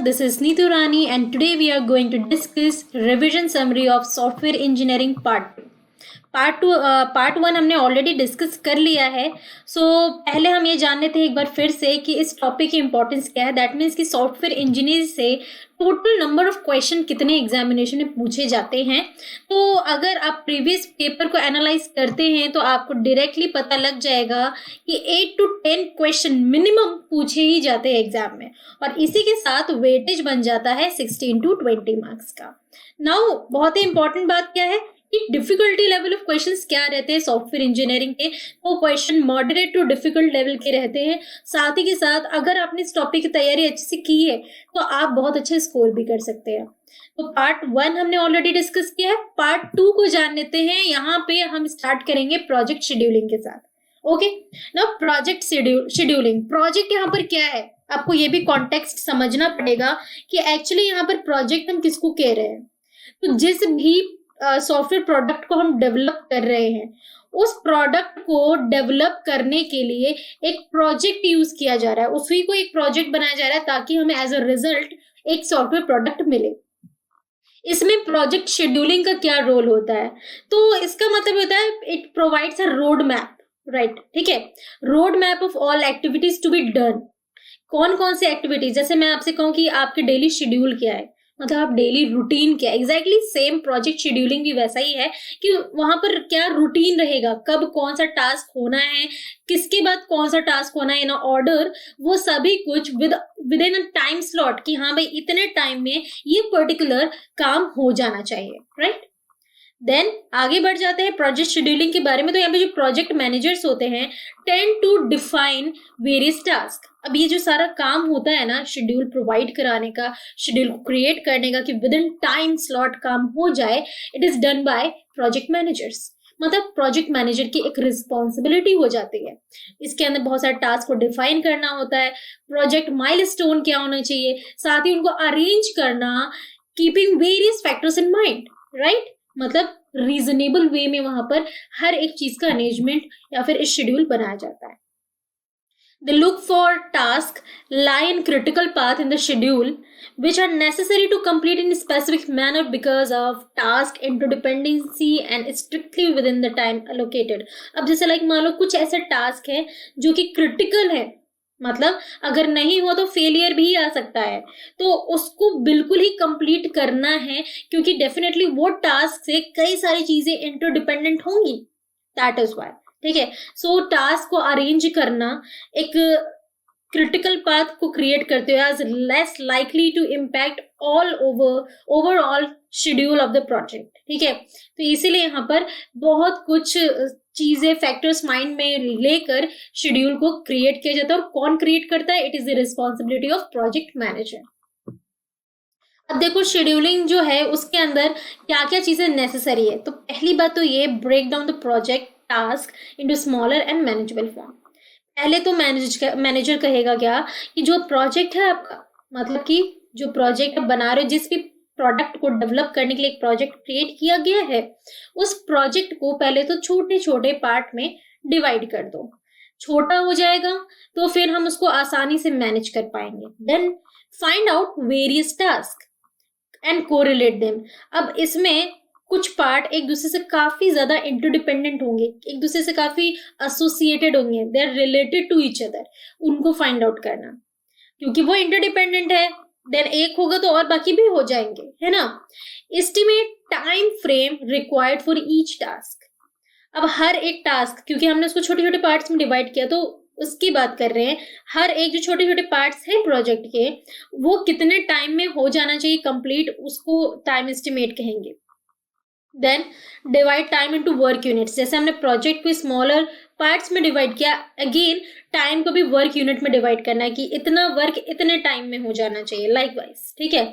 this is Neetu Rani and today we are going to discuss revision summary of software engineering part 2. Part 1 हमने already discuss कर लिया है. पहले हम ये जान लेते हैं एक बार फिर से कि इस टॉपिक की इंपॉर्टेंस क्या है. दैट मीन्स कि सॉफ्टवेयर इंजीनियर से टोटल नंबर ऑफ क्वेश्चन कितने एग्जामिनेशन में पूछे जाते हैं. तो अगर आप प्रीवियस पेपर को एनालाइज करते हैं तो आपको डायरेक्टली पता लग जाएगा कि 8 to 10 क्वेश्चन मिनिमम पूछे ही जाते हैं एग्जाम में, और इसी के साथ वेटेज बन जाता है 16 to 20 मार्क्स का. नाउ बहुत ही इंपॉर्टेंट बात क्या है कि डिफिकल्टी लेवल ऑफ क्वेश्चंस क्या रहते हैं सॉफ्टवेयर इंजीनियरिंग के. वो question moderate to difficult level के रहते हैं. साथ ही के साथ अगर आपने इस टॉपिक की तैयारी अच्छे से की है तो आप बहुत अच्छा स्कोर भी कर सकते हैं. तो पार्ट 1 हमने ऑलरेडी डिस्कस किया है. पार्ट 2 को जान लेते हैं. यहाँ पे हम स्टार्ट करेंगे प्रोजेक्ट शेड्यूलिंग के साथ. Okay, now project scheduling. Project यहाँ पर क्या है आपको ये भी कॉन्टेक्स्ट समझना पड़ेगा कि एक्चुअली यहाँ पर प्रोजेक्ट हम किसको कह रहे हैं. तो जिस भी सॉफ्टवेयर प्रोडक्ट को हम डेवलप कर रहे हैं उस प्रोडक्ट को डेवलप करने के लिए एक प्रोजेक्ट यूज किया जा रहा है, उसी को एक प्रोजेक्ट बनाया जा रहा है ताकि हमें एज अ रिजल्ट एक सॉफ्टवेयर प्रोडक्ट मिले. इसमें प्रोजेक्ट शेड्यूलिंग का क्या रोल होता है? तो इसका मतलब होता है it provides a road map, right. ठीक है, road map of all activities to be done. कौन कौन सी एक्टिविटीज, जैसे मैं आपसे कहूँ कि आपके डेली शेड्यूल क्या है, मतलब आप डेली रूटीन क्या है, एग्जैक्टली सेम प्रोजेक्ट शेड्यूलिंग भी वैसा ही है कि वहां पर क्या रूटीन रहेगा, कब कौन सा टास्क होना है, किसके बाद कौन सा टास्क होना है इन ऑर्डर, वो सभी कुछ with in a time slot कि हाँ भाई इतने टाइम में ये पर्टिकुलर काम हो जाना चाहिए, राइट. देन आगे बढ़ जाते हैं प्रोजेक्ट शेड्यूलिंग के बारे में. तो यहाँ पे जो प्रोजेक्ट मैनेजर्स होते हैं tend to define various task. अब ये जो सारा काम होता है ना शेड्यूल प्रोवाइड कराने का, शेड्यूल को क्रिएट करने का कि विद इन टाइम स्लॉट काम हो जाए, it is done by project managers. मतलब प्रोजेक्ट मैनेजर की एक रिस्पॉन्सिबिलिटी हो जाती है. इसके अंदर बहुत सारे टास्क को डिफाइन करना होता है, प्रोजेक्ट माइलस्टोन क्या होना चाहिए, साथ ही उनको अरेंज करना keeping various factors in mind, right. मतलब रीजनेबल वे में वहां पर हर एक चीज का अरेंजमेंट या फिर शेड्यूल बनाया जाता है. They look for tasks lie in critical path in the schedule which are necessary to complete in a specific manner because of task interdependency and strictly within the time allocated. अब जैसे like मान लो कुछ ऐसे task है जो कि critical है, मतलब अगर नहीं हो तो फेलियर भी आ सकता है, तो उसको बिल्कुल ही कंप्लीट करना है क्योंकि डेफिनेटली वो टास्क से कई सारी चीजें इंटरडिपेंडेंट होंगी. That is why. ठीक है, सो टास्क को अरेंज करना एक क्रिटिकल पाथ को क्रिएट करते हुए as less likely to impact overall schedule of the project. ठीक है, तो इसीलिए यहाँ पर बहुत कुछ चीजें फैक्टर्स माइंड में लेकर शेड्यूल को क्रिएट किया जाता है. और कौन क्रिएट करता है? It is the responsibility of project manager. अब देखो शेड्यूलिंग जो है उसके अंदर क्या क्या चीजें नेसेसरी है. तो पहली बात तो ये, break down the project task into smaller and manageable form. पहले तो मैनेजर कहेगा क्या कि जो प्रोजेक्ट है आपका, मतलब कि जो प्रोजेक्ट आप बना रहे हो, जिस भी प्रोडक्ट को डेवलप करने के लिए एक प्रोजेक्ट क्रिएट किया गया है, उस प्रोजेक्ट को पहले तो छोटे छोटे पार्ट में डिवाइड कर दो. छोटा हो जाएगा तो फिर हम उसको आसानी से मैनेज कर पाएंगे. Then find out various task and correlate them. अब इसमें कुछ पार्ट एक दूसरे से काफी ज्यादा इंटरडिपेंडेंट होंगे, एक दूसरे से काफी एसोसिएटेड होंगे, they are related to each other. उनको फाइंड आउट करना, क्योंकि वो इंटरडिपेंडेंट है, देन एक होगा तो और बाकी भी हो जाएंगे, है ना. Estimate time frame required for each task. अब हर एक टास्क, क्योंकि हमने उसको छोटे छोटे पार्ट्स में डिवाइड किया, तो उसकी बात कर रहे हैं. हर एक जो छोटे छोटे पार्ट्स हैं प्रोजेक्ट के, वो कितने टाइम में हो जाना चाहिए कंप्लीट, उसको टाइम एस्टिमेट कहेंगे. Then divide time into work units. जैसे हमने प्रोजेक्ट को स्मॉलर पार्ट्स में डिवाइड किया, अगेन टाइम को भी वर्क यूनिट में डिवाइड करना है कि इतना वर्क इतने टाइम में हो जाना चाहिए, लाइकवाइज. ठीक है,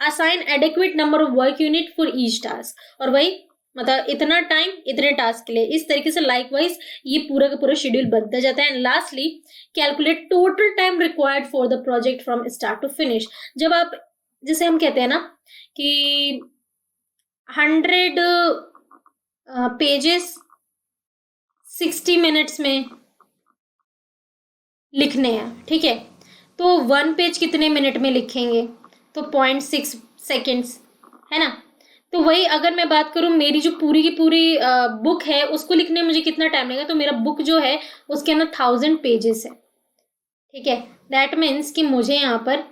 assign adequate number of work unit for each task. और वही मतलब इतना टाइम इतने टास्क के लिए, इस तरीके से लाइकवाइज ये पूरा का पूरा शेड्यूल बनता जाता है. And lastly calculate total time required for the project from start to finish. जब आप, जैसे हम कहते हैं ना कि 100 पेजेस 60 मिनट्स में लिखने हैं, ठीक है, तो 1 पेज कितने मिनट में लिखेंगे? तो 0.6 सेकेंड्स, है ना। तो वही अगर मैं बात करूँ, मेरी जो पूरी की पूरी बुक है उसको लिखने में मुझे कितना टाइम लगेगा, तो मेरा बुक जो है उसके अंदर 1000 पेजेस है, ठीक है। दैट मीन्स कि मुझे यहाँ पर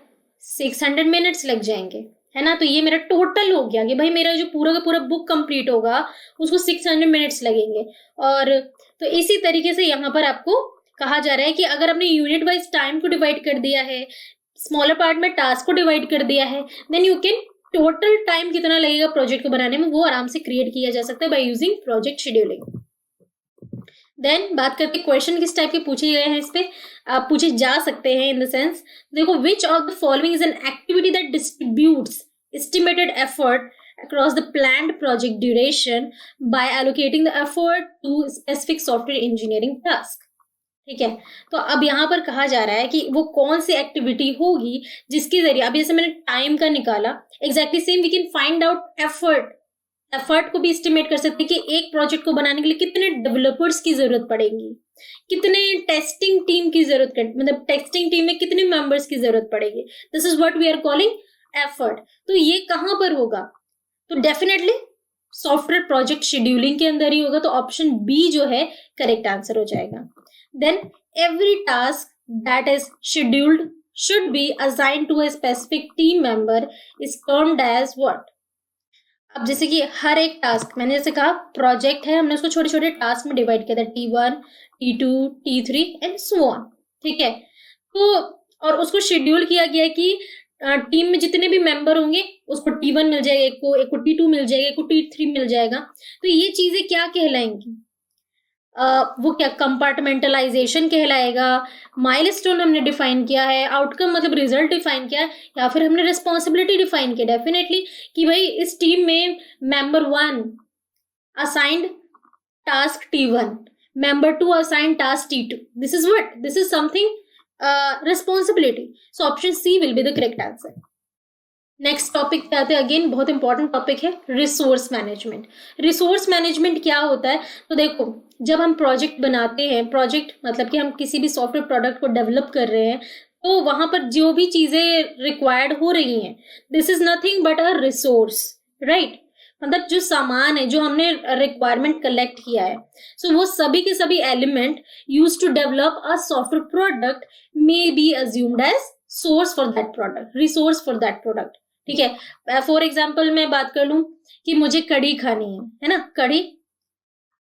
600 मिनट्स लग जाएंगे, है ना। तो ये मेरा टोटल हो गया कि भाई मेरा जो पूरा का पूरा बुक कंप्लीट होगा उसको 600 मिनट्स लगेंगे। और तो इसी तरीके से यहाँ पर आपको कहा जा रहा है कि अगर आपने यूनिट वाइज टाइम को डिवाइड कर दिया है, स्मॉलर पार्ट में टास्क को डिवाइड कर दिया है, then you can total time कितना लगेगा प्रोजेक्ट को बनाने में वो आराम से क्रिएट किया जा सकता है बाय यूजिंग प्रोजेक्ट शेड्यूलिंग। देन बात करते हैं क्वेश्चन किस टाइप के पूछे गए हैं, इस पे आप पूछे जा सकते हैं इन द सेंस, देखो विच of the following is an activity that distributes estimated effort across the planned project duration by allocating the effort to specific software engineering task, ठीक है। तो अब यहाँ पर कहा जा रहा है कि वो कौन सी एक्टिविटी होगी जिसके जरिए, अब जैसे मैंने टाइम का निकाला, exactly same we can find out effort. Effort को भी एस्टिमेट कर सकते हैं कि एक प्रोजेक्ट को बनाने के लिए कितने डेवलपर्स की जरूरत पड़ेगी, कितने टेस्टिंग टीम की जरूरत, मतलब टेस्टिंग टीम में कितने मेंबर्स की जरूरत पड़ेगी। This is what we are calling effort. तो ये कहां पर होगा, तो डेफिनेटली सॉफ्टवेयर प्रोजेक्ट शेड्यूलिंग के अंदर ही होगा। तो ऑप्शन बी जो है करेक्ट आंसर हो जाएगा। Then every task that is scheduled should be assigned to a specific team member is termed as what। अब जैसे कि हर एक टास्क, मैंने जैसे कहा प्रोजेक्ट है, हमने उसको छोटे छोटे टास्क में डिवाइड किया था, T1, T2, T3 and so on, ठीक है। तो और उसको शेड्यूल किया गया कि टीम में जितने भी मेंबर होंगे उसको T1 मिल जाएगा, एक को T2 मिल जाएगा, एक को T3 मिल जाएगा। तो ये चीजें क्या कहलाएंगी, वो क्या कंपार्टमेंटलाइजेशन कहलाएगा, माइलस्टोन हमने डिफाइन किया है, आउटकम मतलब रिजल्ट डिफाइन किया है, या फिर हमने रिस्पॉन्सिबिलिटी डिफाइन किया डेफिनेटली कि भाई इस टीम में member 1 assigned task T1, member 2 assigned task T2। This is what, this is something responsibility. So option C will be the correct answer. Next topic पे आते हैं, अगेन बहुत इंपॉर्टेंट टॉपिक है रिसोर्स मैनेजमेंट। रिसोर्स मैनेजमेंट क्या होता है, तो देखो जब हम प्रोजेक्ट बनाते हैं, प्रोजेक्ट मतलब कि हम किसी भी सॉफ्टवेयर प्रोडक्ट को डेवलप कर रहे हैं, तो वहां पर जो भी चीजें रिक्वायर्ड हो रही हैं, this is nothing but a resource, right. मतलब जो सामान है, जो हमने रिक्वायरमेंट कलेक्ट किया है, सो वो सभी के सभी element use to develop a software product may be assumed as source for that product, resource for that product, ठीक है। फॉर एग्जाम्पल मैं बात कर लूं कि मुझे कढ़ी खानी है ना, कढ़ी।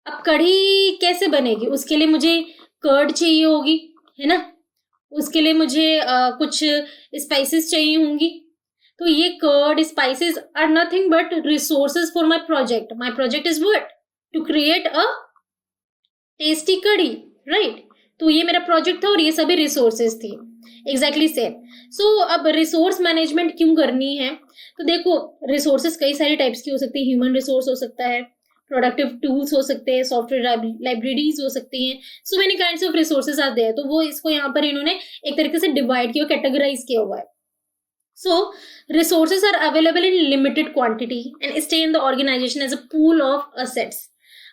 अब कढ़ी कैसे बनेगी, उसके लिए मुझे कर्ड चाहिए होगी, है ना, उसके लिए मुझे कुछ स्पाइसेस चाहिए होंगी। तो ये curd spices are nothing but resources for my project. My project is what, to create a tasty kadhi, right. तो ये मेरा प्रोजेक्ट था और ये सभी रिसोर्सेज थी, एग्जैक्टली सेम। सो अब रिसोर्स मैनेजमेंट क्यों करनी है, तो देखो रिसोर्सेज कई सारी टाइप्स की हो सकती है, ह्यूमन रिसोर्स हो सकता है, प्रोडक्टिव टूल्स हो सकते हैं, सॉफ्टवेयर लाइब्रेरीज हो सकती हैं, so many kinds of resources are there. तो वो इसको यहाँ पर इन्होंने एक तरीके से डिवाइड किया, कैटेगराइज किया हुआ है। So resources are available in limited quantity and stay in the organization as a pool of assets।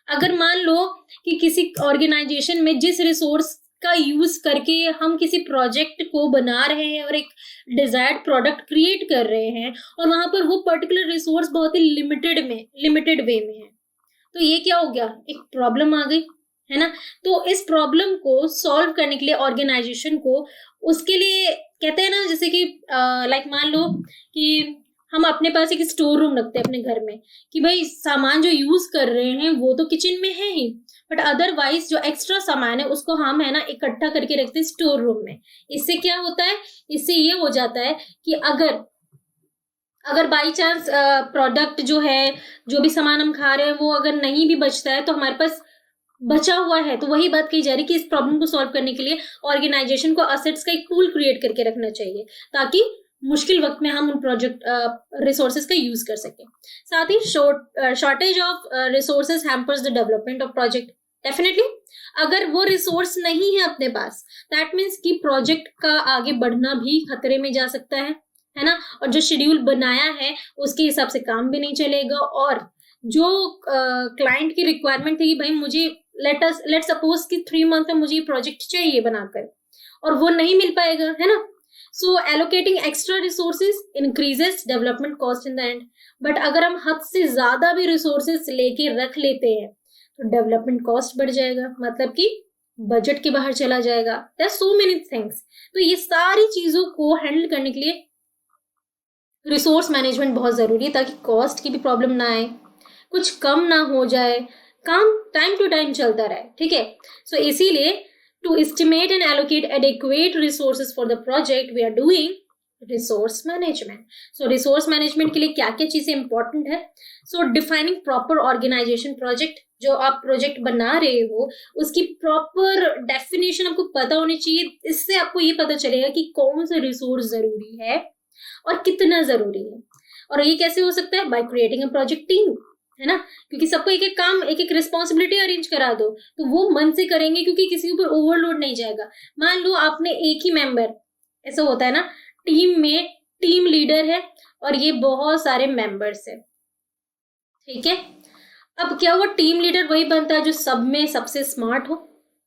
अगर मान लो कि किसी ऑर्गेनाइजेशन में जिस रिसोर्स का यूज करके हम किसी प्रोजेक्ट को बना रहे हैं और एक डिजायर्ड प्रोडक्ट क्रिएट कर रहे हैं, और वहां पर वो पर्टिकुलर रिसोर्स बहुत ही लिमिटेड वे में है, तो ये क्या हो गया, एक प्रॉब्लम आ गई, है ना। तो इस प्रॉब्लम को सॉल्व करने के लिए ऑर्गेनाइजेशन को, उसके लिए कहते हैं ना, जैसे कि लाइक मान लो कि हम अपने पास एक स्टोर रूम रखते हैं अपने घर में, कि भाई सामान जो यूज कर रहे हैं वो तो किचन में है ही, बट अदरवाइज जो एक्स्ट्रा सामान है उसको हम है ना इकट्ठा करके रखते हैं स्टोर रूम में। इससे क्या होता है, इससे ये हो जाता है कि अगर बाई चांस प्रोडक्ट जो है, जो भी सामान हम खा रहे हैं वो अगर नहीं भी बचता है तो हमारे पास बचा हुआ है। तो वही बात कही जा रही है कि इस प्रॉब्लम को सॉल्व करने के लिए ऑर्गेनाइजेशन को असेट्स का एक पूल क्रिएट करके रखना चाहिए, ताकि मुश्किल वक्त में हम उन प्रोजेक्ट रिसोर्सेज का यूज कर सकें। साथ ही shortage of resources hampers the development of project. Definitely अगर वो रिसोर्स नहीं है अपने पास, दैट मीन्स कि प्रोजेक्ट का आगे बढ़ना भी खतरे में जा सकता है ना। और जो शेड्यूल बनाया है उसके हिसाब से काम भी नहीं चलेगा, और जो क्लाइंट की रिक्वायरमेंट थी कि भाई मुझे लेट सपोज कि 3 मंथ में मुझे ये प्रोजेक्ट चाहिए बनाकर, और वो नहीं मिल पाएगा, है ना। So allocating extra resources increases development cost in the end. But अगर हम हद से ज्यादा भी रिसोर्सेज लेके रख लेते हैं तो डेवलपमेंट कॉस्ट बढ़ जाएगा, मतलब कि बजट के बाहर चला जाएगा। There so many things. तो ये सारी चीजों को हैंडल करने के लिए रिसोर्स मैनेजमेंट बहुत जरूरी है, ताकि कॉस्ट की भी प्रॉब्लम ना आए, कुछ कम ना हो जाए, काम टाइम टू टाइम चलता रहे, ठीक है। सो इसीलिए to estimate and allocate adequate resources for the project we are doing resource management. So resource management के लिए क्या क्या चीजें इंपॉर्टेंट है? So defining proper organisation project, जो आप प्रोजेक्ट बना रहे हो उसकी प्रॉपर डेफिनेशन आपको पता होनी चाहिए। इससे आपको ये पता चलेगा कि कौन सा रिसोर्स जरूरी है और कितना जरूरी है। और ये कैसे हो सकता है? By creating a project team, है ना। क्योंकि सबको एक एक काम, एक एक रिस्पॉन्सिबिलिटी अरेंज करा दो तो वो मन से करेंगे, क्योंकि किसी के ऊपर ओवरलोड नहीं जाएगा। मान लो आपने एक ही मेंबर, ऐसा होता है ना, टीम में टीम लीडर है और ये बहुत सारे मेंबर्स है, ठीक है। अब क्या हुआ, टीम लीडर वही बनता है जो सब में सबसे स्मार्ट हो,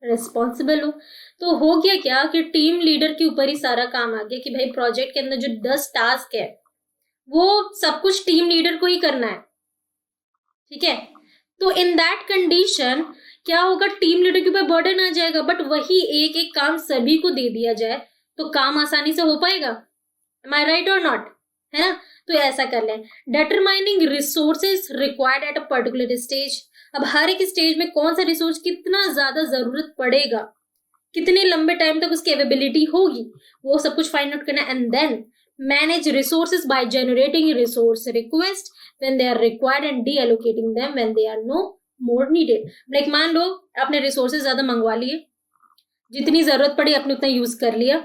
रिस्पॉन्सिबल हो। तो हो गया क्या कि टीम लीडर के ऊपर ही सारा काम आ गया कि भाई प्रोजेक्ट के अंदर जो 10 टास्क है वो सब कुछ टीम लीडर को ही करना है, ठीक है। तो इन दैट कंडीशन क्या होगा, टीम लीडर के ऊपर बर्डन आ जाएगा। बट वही एक एक काम सभी को दे दिया जाए तो काम आसानी से हो पाएगा। एम आई राइट और नॉट, है ना। तो ऐसा कर लें। Determining resources required at a particular stage. अब हर एक स्टेज में कौन सा रिसोर्स कितना ज्यादा जरूरत पड़ेगा, कितने लंबे टाइम तक उसकी अवेलेबिलिटी होगी, वो सब कुछ फाइंड आउट करना। And then manage resources by generating resource request when they are required and deallocating them when they are no more needed. Like मान लो आपने रिसोर्सेज ज्यादा मंगवा लिए, जितनी जरूरत पड़ी आपने उतना यूज कर लिया,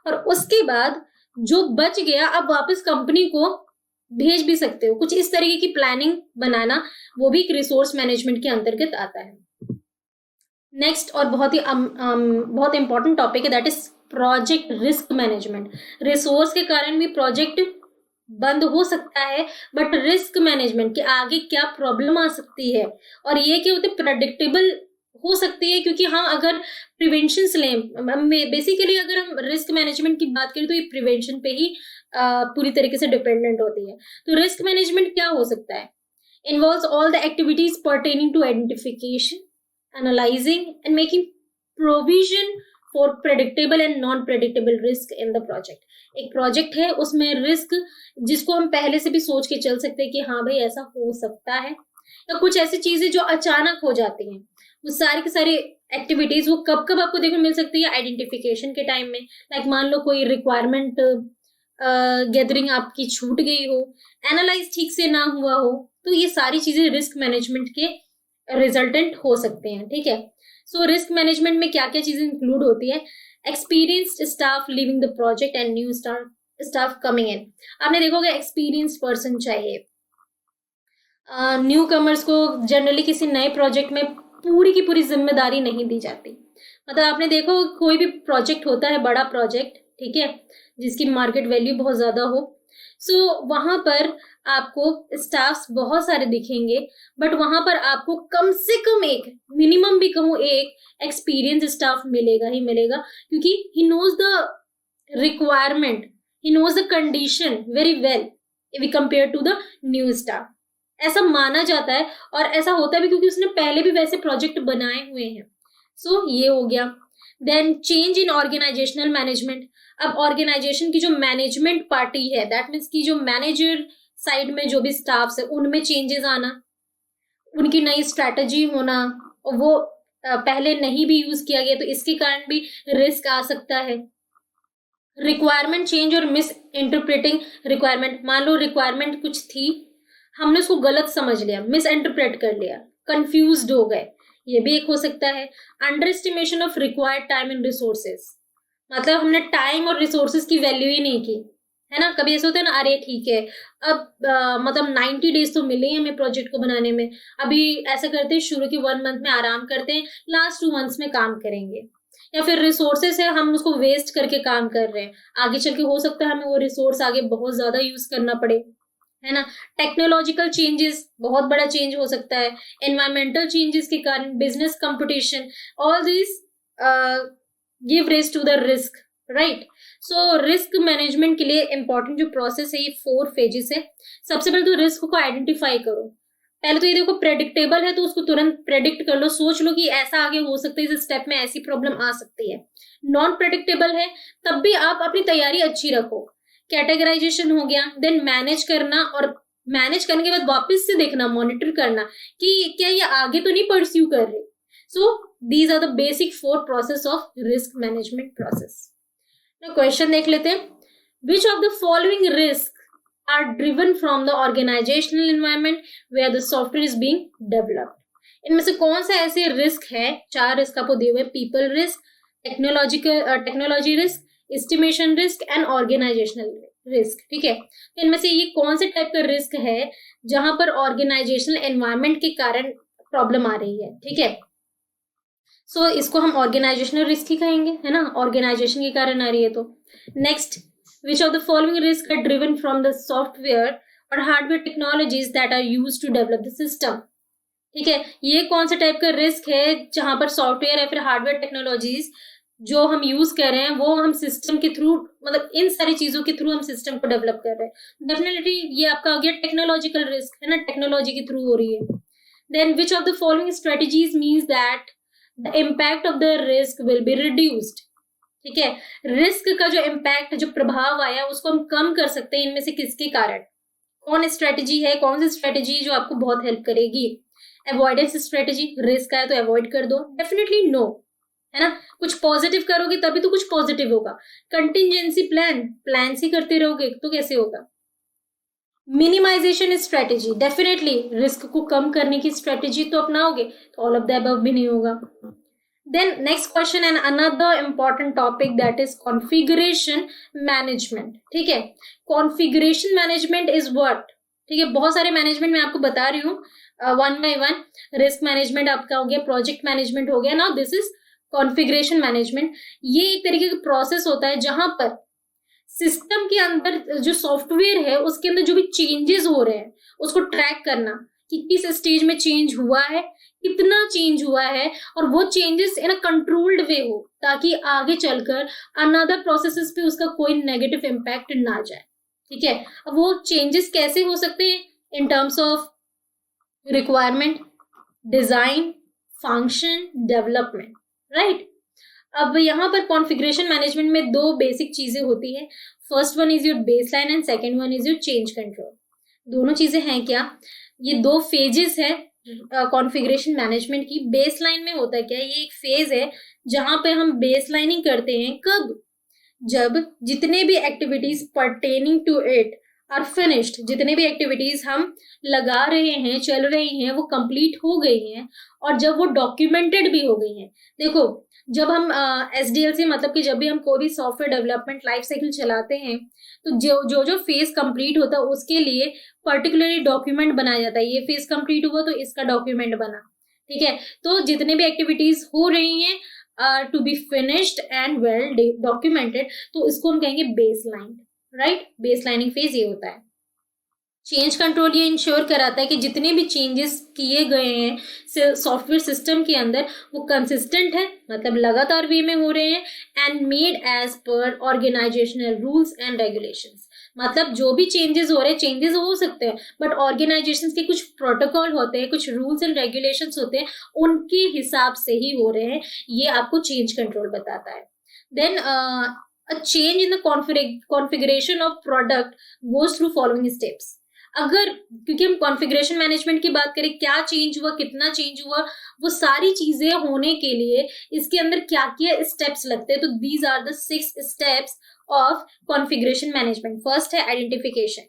और उसके बाद जो बच गया अब वापस कंपनी को भेज भी सकते हो। कुछ इस तरीके की प्लानिंग बनाना, वो भी एक रिसोर्स मैनेजमेंट के अंतर्गत आता है। नेक्स्ट और बहुत ही बहुत इंपॉर्टेंट टॉपिक है, that is project risk management. Resource के कारण भी प्रोजेक्ट बंद हो सकता है, बट रिस्क मैनेजमेंट के आगे क्या प्रॉब्लम आ सकती है, और ये क्या होते प्रेडिक्टेबल हो सकती है। क्योंकि हाँ, अगर प्रिवेंशन लें, बेसिकली अगर हम रिस्क मैनेजमेंट की बात करें तो ये प्रिवेंशन पे ही पूरी तरीके से डिपेंडेंट होती है। तो रिस्क मैनेजमेंट क्या हो सकता है? Involves all the activities pertaining to identification, analysing and making provision for predictable and non predictable risk in the project. एक प्रोजेक्ट है उसमें रिस्क जिसको हम पहले से भी सोच के चल सकते हैं कि हाँ भाई ऐसा हो सकता है, या कुछ ऐसी चीजें जो अचानक हो जाती हैं, वो सारी की सारी एक्टिविटीज वो कब कब आपको देखने मिल सकती है? आइडेंटिफिकेशन के टाइम में। लाइक मान लो कोई रिक्वायरमेंट गैदरिंग आपकी छूट गई हो, एनालाइज ठीक से ना हुआ हो, तो ये सारी चीजें रिस्क मैनेजमेंट के रिजल्टेंट हो सकते हैं, ठीक है। सो रिस्क मैनेजमेंट में क्या क्या चीजें इंक्लूड होती है? Experienced staff living the project and new staff coming in. आपने देखोगे एक्सपीरियंस पर्सन चाहिए। न्यू कमर्स को जनरली किसी नए प्रोजेक्ट में पूरी की पूरी जिम्मेदारी नहीं दी जाती। मतलब आपने देखो कोई भी प्रोजेक्ट होता है, बड़ा प्रोजेक्ट, ठीक है, जिसकी मार्केट वैल्यू बहुत ज्यादा हो, सो वहां पर आपको स्टाफ्स बहुत सारे दिखेंगे, बट वहां पर आपको कम से कम एक, मिनिमम भी कहूँ एक एक्सपीरियंस स्टाफ मिलेगा ही मिलेगा, क्योंकि he knows the requirement, he knows the condition very well if we compare to the new staff. ऐसा माना जाता है और ऐसा होता भी क्योंकि उसने पहले भी वैसे प्रोजेक्ट बनाए हुए हैं। सो ये हो गया। Then change in organisational management. अब ऑर्गेनाइजेशन की जो मैनेजमेंट पार्टी है, दैट मीन्स की जो मैनेजर साइड में जो भी स्टाफ्स है उनमें चेंजेस आना, उनकी नई स्ट्रैटेजी होना, और वो पहले नहीं भी यूज किया गया तो इसके कारण भी रिस्क आ सकता है। रिक्वायरमेंट चेंज और मिस इंटरप्रेटिंग रिक्वायरमेंट। मान लो रिक्वायरमेंट कुछ थी, हमने उसको गलत समझ लिया, मिस इंटरप्रेट कर लिया, कंफ्यूज्ड हो गए, ये भी एक हो सकता है। Under estimation of required time and resources. मतलब हमने टाइम और रिसोर्सेज की वैल्यू ही नहीं की, है ना। कभी ऐसा होता है ना, अरे ठीक है अब मतलब 90 डेज तो मिले हैं हमें प्रोजेक्ट को बनाने में, अभी ऐसा करते हैं शुरू के 1 मंथ में आराम करते हैं, लास्ट 2 मंथ्स में काम करेंगे। या फिर रिसोर्सेस है, हम उसको वेस्ट करके काम कर रहे हैं, आगे चल के हो सकता है हमें वो रिसोर्स आगे बहुत ज्यादा यूज करना पड़े, है ना। टेक्नोलॉजिकल चेंजेस, बहुत बड़ा चेंज हो सकता है। एनवायरमेंटल चेंजेस के कारण, business competition, all this give raise to the risk. Right. So risk management के लिए इंपॉर्टेंट जो प्रोसेस है, ये 4 फेजेस है। सबसे पहले तो रिस्क को आइडेंटिफाई करो। पहले तो ये देखो, प्रेडिक्टेबल है तो उसको तुरंत प्रेडिक्ट कर लो, सोच लो कि ऐसा आगे हो सकता है, इस स्टेप में ऐसी प्रॉब्लम आ सकती है। नॉन प्रेडिक्टेबल है तब भी आप अपनी तैयारी अच्छी रखो। कैटेगराइजेशन हो गया, देन मैनेज करना, और मैनेज करने के बाद वापस से देखना, मॉनिटर करना कि क्या ये आगे तो नहीं परस्यू कर रहे। So these are the basic 4 process of risk management process. Question देख लेते हैं। Which of the following risk are driven from the organizational environment where the software is being developed? इनमें से कौन सा ऐसे रिस्क है, 4 रिस्क आपको दिए हुए, people risk, technology risk, estimation risk and organisational risk. ठीक है, इनमें से ये कौन से टाइप का रिस्क है जहां पर ऑर्गेनाइजेशनल एनवायरमेंट के कारण प्रॉब्लम आ रही है। ठीक है, सो इसको हम ऑर्गेनाइजेशनल रिस्क ही कहेंगे, है ना, ऑर्गेनाइजेशन के कारण आ रही है। तो next, which of the following risks are driven from the software or hardware technologies that are used to develop the system? ठीक है, ये कौन सा टाइप का रिस्क है जहां पर सॉफ्टवेयर या फिर हार्डवेयर टेक्नोलॉजीज जो हम यूज कर रहे हैं वो हम सिस्टम के थ्रू, मतलब इन सारी चीजों के थ्रू हम सिस्टम को डेवलप कर रहे हैं। डेफिनेटली ये आपका हो गया टेक्नोलॉजिकल रिस्क, है ना, टेक्नोलॉजी के थ्रू हो रही है। Then which of the following strategies means that the impact of the risk will be reduced? ठीक है, रिस्क का जो इम्पैक्ट, जो प्रभाव आया उसको हम कम कर सकते हैं, इनमें से किसके कारण? कौन स्ट्रेटेजी है, कौन सी स्ट्रेटेजी जो आपको बहुत हेल्प करेगी? अवॉइडेंस स्ट्रेटेजी, रिस्क आया तो अवॉइड कर दो, डेफिनेटली नो, है ना। कुछ पॉजिटिव करोगे तभी तो कुछ पॉजिटिव होगा। कंटिंजेंसी प्लान ही करते रहोगे तो कैसे होगा? मिनिमाइजेशन स्ट्रेटेजी, डेफिनेटली रिस्क को कम करने की स्ट्रेटेजी तो अपनाओगे, तो ऑल ऑफ द अबव भी नहीं होगा। Then next question and another important topic, that is configuration management। ठीक है, configuration management is what? ठीक है, बहुत सारे मैनेजमेंट मैं आपको बता रही हूँ one by one. Risk management आपका हो गया, प्रोजेक्ट मैनेजमेंट हो गया, now this is configuration management. ये एक तरीके का प्रोसेस होता है जहां पर सिस्टम के अंदर जो सॉफ्टवेयर है उसके अंदर जो भी चेंजेस हो रहे हैं उसको ट्रैक करना कि किस स्टेज में चेंज हुआ है, कितना चेंज हुआ है, और वो changes in a controlled way हो ताकि आगे चलकर अनदर प्रोसेसेस पे उसका कोई नेगेटिव इम्पैक्ट ना जाए। ठीक है, अब वो चेंजेस कैसे हो सकते हैं? इन terms of requirement, design, function, development, right. अब यहाँ पर कॉन्फ़िगरेशन मैनेजमेंट में 2 बेसिक चीजें होती है। First one is your baseline and second one is your change control. दोनों चीजें हैं क्या? ये 2 फेजेस है कॉन्फ़िगरेशन मैनेजमेंट की। बेसलाइन में होता है क्या? ये एक फेज है जहां पे हम बेसलाइनिंग करते हैं। कब? जब जितने भी activities pertaining to it are finished, जितने भी एक्टिविटीज हम लगा रहे हैं, चल रही हैं, वो कंप्लीट हो गई हैं और जब वो डॉक्यूमेंटेड भी हो गई हैं। देखो, जब हम SDLC मतलब कि जब भी हम कोई भी सॉफ्टवेयर डेवलपमेंट लाइफ साइकिल चलाते हैं तो जो फेज कंप्लीट होता है उसके लिए पर्टिकुलरली डॉक्यूमेंट बनाया जाता है। ये फेज कंप्लीट हुआ तो इसका डॉक्यूमेंट बना। ठीक है, तो जितने भी एक्टिविटीज हो रही हैं to be finished and well documented, तो इसको हम कहेंगे बेसलाइन, राइट। बेसलाइनिंग फेज ये होता है। चेंज कंट्रोल ये इंश्योर कराता है कि जितने भी चेंजेस किए गए हैं सॉफ्टवेयर सिस्टम के अंदर वो कंसिस्टेंट है, मतलब लगातार वे में हो रहे हैं, and made as per organisational rules and regulations. मतलब जो भी चेंजेस हो रहे हैं, चेंजेस हो सकते हैं बट ऑर्गेनाइजेशंस के कुछ प्रोटोकॉल होते हैं, कुछ रूल्स एंड रेगुलेशंस होते हैं, उनके हिसाब से ही हो रहे हैं। ये आपको चेंज कंट्रोल बताता है। Then a change in the configuration of product goes through following steps। अगर, क्योंकि हम कॉन्फ़िगरेशन मैनेजमेंट की बात करें, क्या चेंज हुआ, कितना चेंज हुआ, वो सारी चीजें होने के लिए इसके अंदर क्या क्या स्टेप्स लगते हैं, तो these are the 6 steps of configuration management. First है आइडेंटिफिकेशन,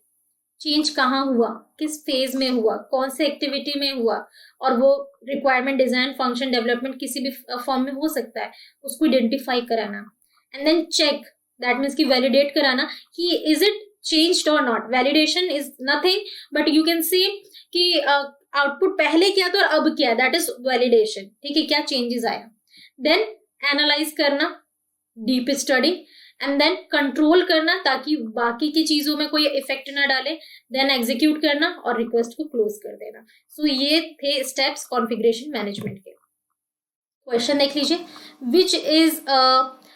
चेंज कहाँ हुआ, किस फेज में हुआ, कौन से एक्टिविटी में हुआ, और वो रिक्वायरमेंट, डिजाइन, फंक्शन, डेवलपमेंट किसी भी फॉर्म में हो सकता है, उसको आइडेंटिफाई कराना। And then check, that means कि वैलिडेट कराना कि is it changed or not। validation is nothing but you can see कि आउटपुट पहले क्या था और अब क्या, दैट इज वैलिडेशन। ठीक है, क्या चेंजेस आया। देन एनालाइज करना, deep study, and then control करना ताकि बाकी की चीजों में कोई इफेक्ट ना डाले। देन एग्जीक्यूट करना और रिक्वेस्ट को क्लोज कर देना। सो ये थे स्टेप्स कॉन्फ़िगरेशन मैनेजमेंट के। क्वेश्चन देख लीजिए, which is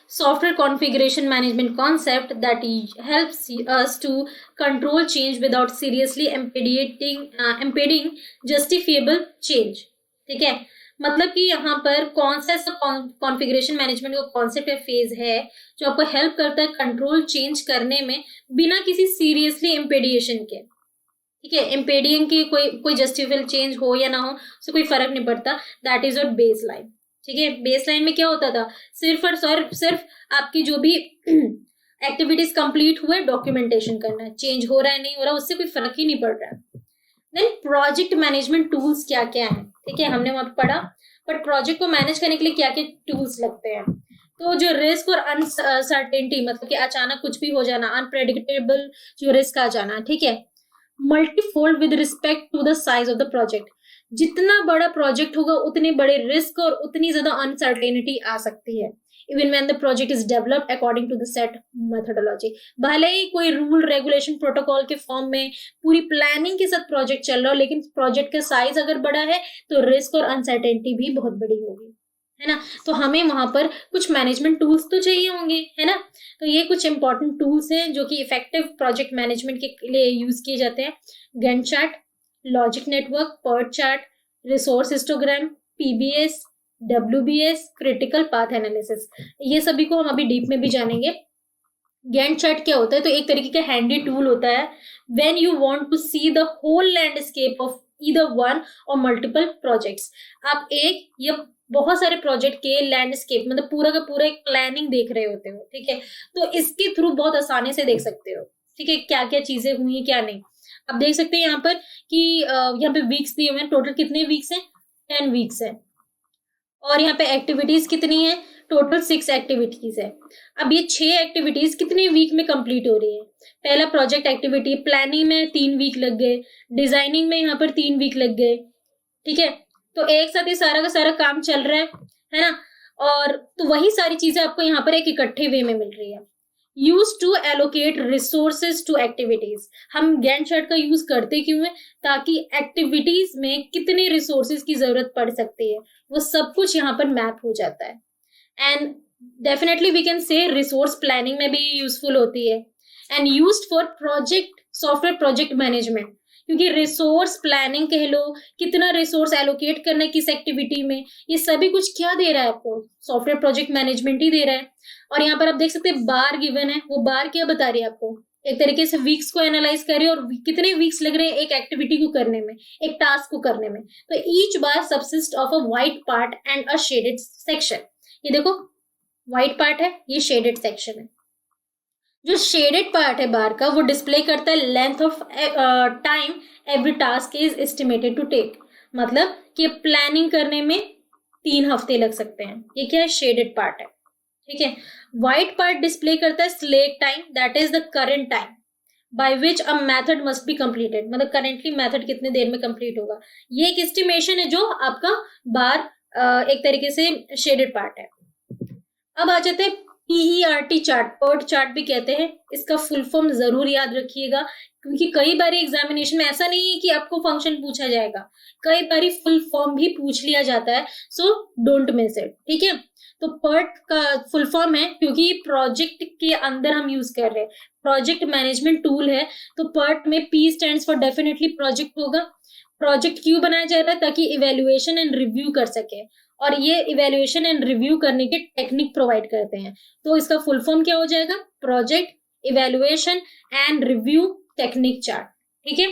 software configuration management concept that helps us to control change without seriously impeding justifiable change. ठीक है, मतलब कि यहाँ पर कौन सा ऐसा कॉन्फ़िगरेशन मैनेजमेंट का कॉन्सेप्ट या फेज है जो आपको हेल्प करता है कंट्रोल चेंज करने में बिना किसी सीरियसली इम्पेडिएशन के. ठीक है, इम्पेडिंग की कोई जस्टिफिबल चेंज हो या ना हो उससे कोई फर्क नहीं पड़ता. That is your base line. ठीक है, बेस लाइन में क्या होता था, सिर्फ और सिर्फ आपकी जो भी एक्टिविटीज कंप्लीट हुए डॉक्यूमेंटेशन करना है. चेंज हो रहा है नहीं हो रहा उससे कोई फर्क ही नहीं पड़ रहा है. देन प्रोजेक्ट मैनेजमेंट टूल्स क्या क्या है. ठीक है, हमने वहां पढ़ा, बट प्रोजेक्ट को मैनेज करने के लिए क्या क्या टूल्स लगते हैं. तो जो रिस्क और अनसर्टेनिटी, मतलब कि अचानक कुछ भी हो जाना, अनप्रेडिक्टेबल जो रिस्क आ जाना. ठीक है, multifold with respect to the size of the project. जितना बड़ा प्रोजेक्ट होगा उतने बड़े रिस्क और उतनी ज्यादा अनसर्टेनिटी आ सकती है. Even when the project is developed according to the set methodology. भले ही कोई रूल रेगुलेशन प्रोटोकॉल के फॉर्म में पूरी प्लानिंग के साथ प्रोजेक्ट चल रहा हो, लेकिन प्रोजेक्ट का साइज अगर बड़ा है तो रिस्क और अनसर्टेनिटी भी बहुत बड़ी होगी, है ना. तो हमें वहां पर कुछ मैनेजमेंट टूल्स तो चाहिए होंगे, है ना. तो ये कुछ इंपॉर्टेंट टूल्स हैं जो कि इफेक्टिव प्रोजेक्ट मैनेजमेंट के लिए यूज किए जाते हैं. Gantt chart, logic network, PERT chart, resource histogram, PBS, WBS, critical path analysis. ये सभी को हम अभी डीप में भी जानेंगे. गैंट चार्ट क्या होता है, तो एक तरीके का हैंडी टूल होता है when you want to see the whole landscape of either one or multiple projects. आप एक या बहुत सारे प्रोजेक्ट के लैंडस्केप, मतलब पूरा का पूरा एक प्लानिंग देख रहे होते हो. ठीक है, तो इसके थ्रू बहुत आसानी से देख सकते हो. ठीक है, क्या क्या चीजें हुई क्या नहीं. आप देख सकते हैं यहाँ पर कि यहाँ पे वीक्स दिए हुए हैं. टोटल कितने वीक्स हैं, 10 वीक्स है. और यहाँ पे एक्टिविटीज कितनी है, टोटल 6 एक्टिविटीज है. अब ये 6 एक्टिविटीज कितने वीक में कंप्लीट हो रही है. पहला प्रोजेक्ट एक्टिविटी, प्लानिंग में 3 वीक लग गए, डिजाइनिंग में यहाँ पर 3 वीक लग गए. ठीक है, तो एक साथ ही सारा का सारा काम चल रहा है ना. और तो वही सारी चीजें आपको यहाँ पर एक इकट्ठे वे में मिल रही है. Use to allocate resources to activities. हम गैंट चार्ट का यूज करते क्यों है, ताकि एक्टिविटीज में कितने रिसोर्सेज की जरूरत पड़ सकती है वो सब कुछ यहाँ पर मैप हो जाता है. And definitely we can say resource planning में भी यूजफुल होती है. And used for project software project management, क्योंकि रिसोर्स प्लानिंग कह लो, कितना रिसोर्स एलोकेट करना है किस एक्टिविटी में, ये सभी कुछ क्या दे रहा है आपको, सॉफ्टवेयर प्रोजेक्ट मैनेजमेंट ही दे रहा है. और यहाँ पर आप देख सकते हैं बार गिवन है, वो बार क्या बता रही है आपको, एक तरीके से वीक्स को एनालाइज कर रही है और कितने वीक्स लग रहे हैं एक एक्टिविटी को करने में, एक टास्क को करने में. तो each bar subsist of a white part and a shaded section. ये देखो व्हाइट पार्ट है, ये शेडेड सेक्शन है. जो शेडेड पार्ट है बार का वो डिस्प्ले करता है length of time every task is estimated to take. मतलब कि प्लानिंग करने में 3 हफ्ते लग सकते हैं. ये क्या है, शेडेड पार्ट है. ठीक है, व्हाइट पार्ट डिस्प्ले करता है slate time, that is the current time by which a method must be completed. मतलब करेंटली मेथड कितने देर में कंप्लीट होगा. ये एक एस्टिमेशन है जो आपका बार एक तरीके से शेडेड पार्ट है. अब आ जाते हैं PERT चार्ट, पर्ट चार्ट भी कहते हैं. इसका फुल फॉर्म जरूर याद रखिएगा, क्योंकि कई बार एग्जामिनेशन में ऐसा नहीं है कि आपको फंक्शन पूछा जाएगा, कई बार फुल फॉर्म भी पूछ लिया जाता है. So don't miss it. ठीक है, तो पर्ट का फुल फॉर्म है, क्योंकि प्रोजेक्ट के अंदर हम यूज कर रहे हैं, प्रोजेक्ट मैनेजमेंट टूल है, तो पर्ट में P stands for definitely project होगा. प्रोजेक्ट क्यों बनाया जा रहा है, ताकि इवेल्युएशन एंड रिव्यू कर सके, और ये इवेल्युएशन एंड रिव्यू करने के टेक्निक प्रोवाइड करते हैं. तो इसका फुल फॉर्म क्या हो जाएगा, project evaluation and review technique chart. ठीक है,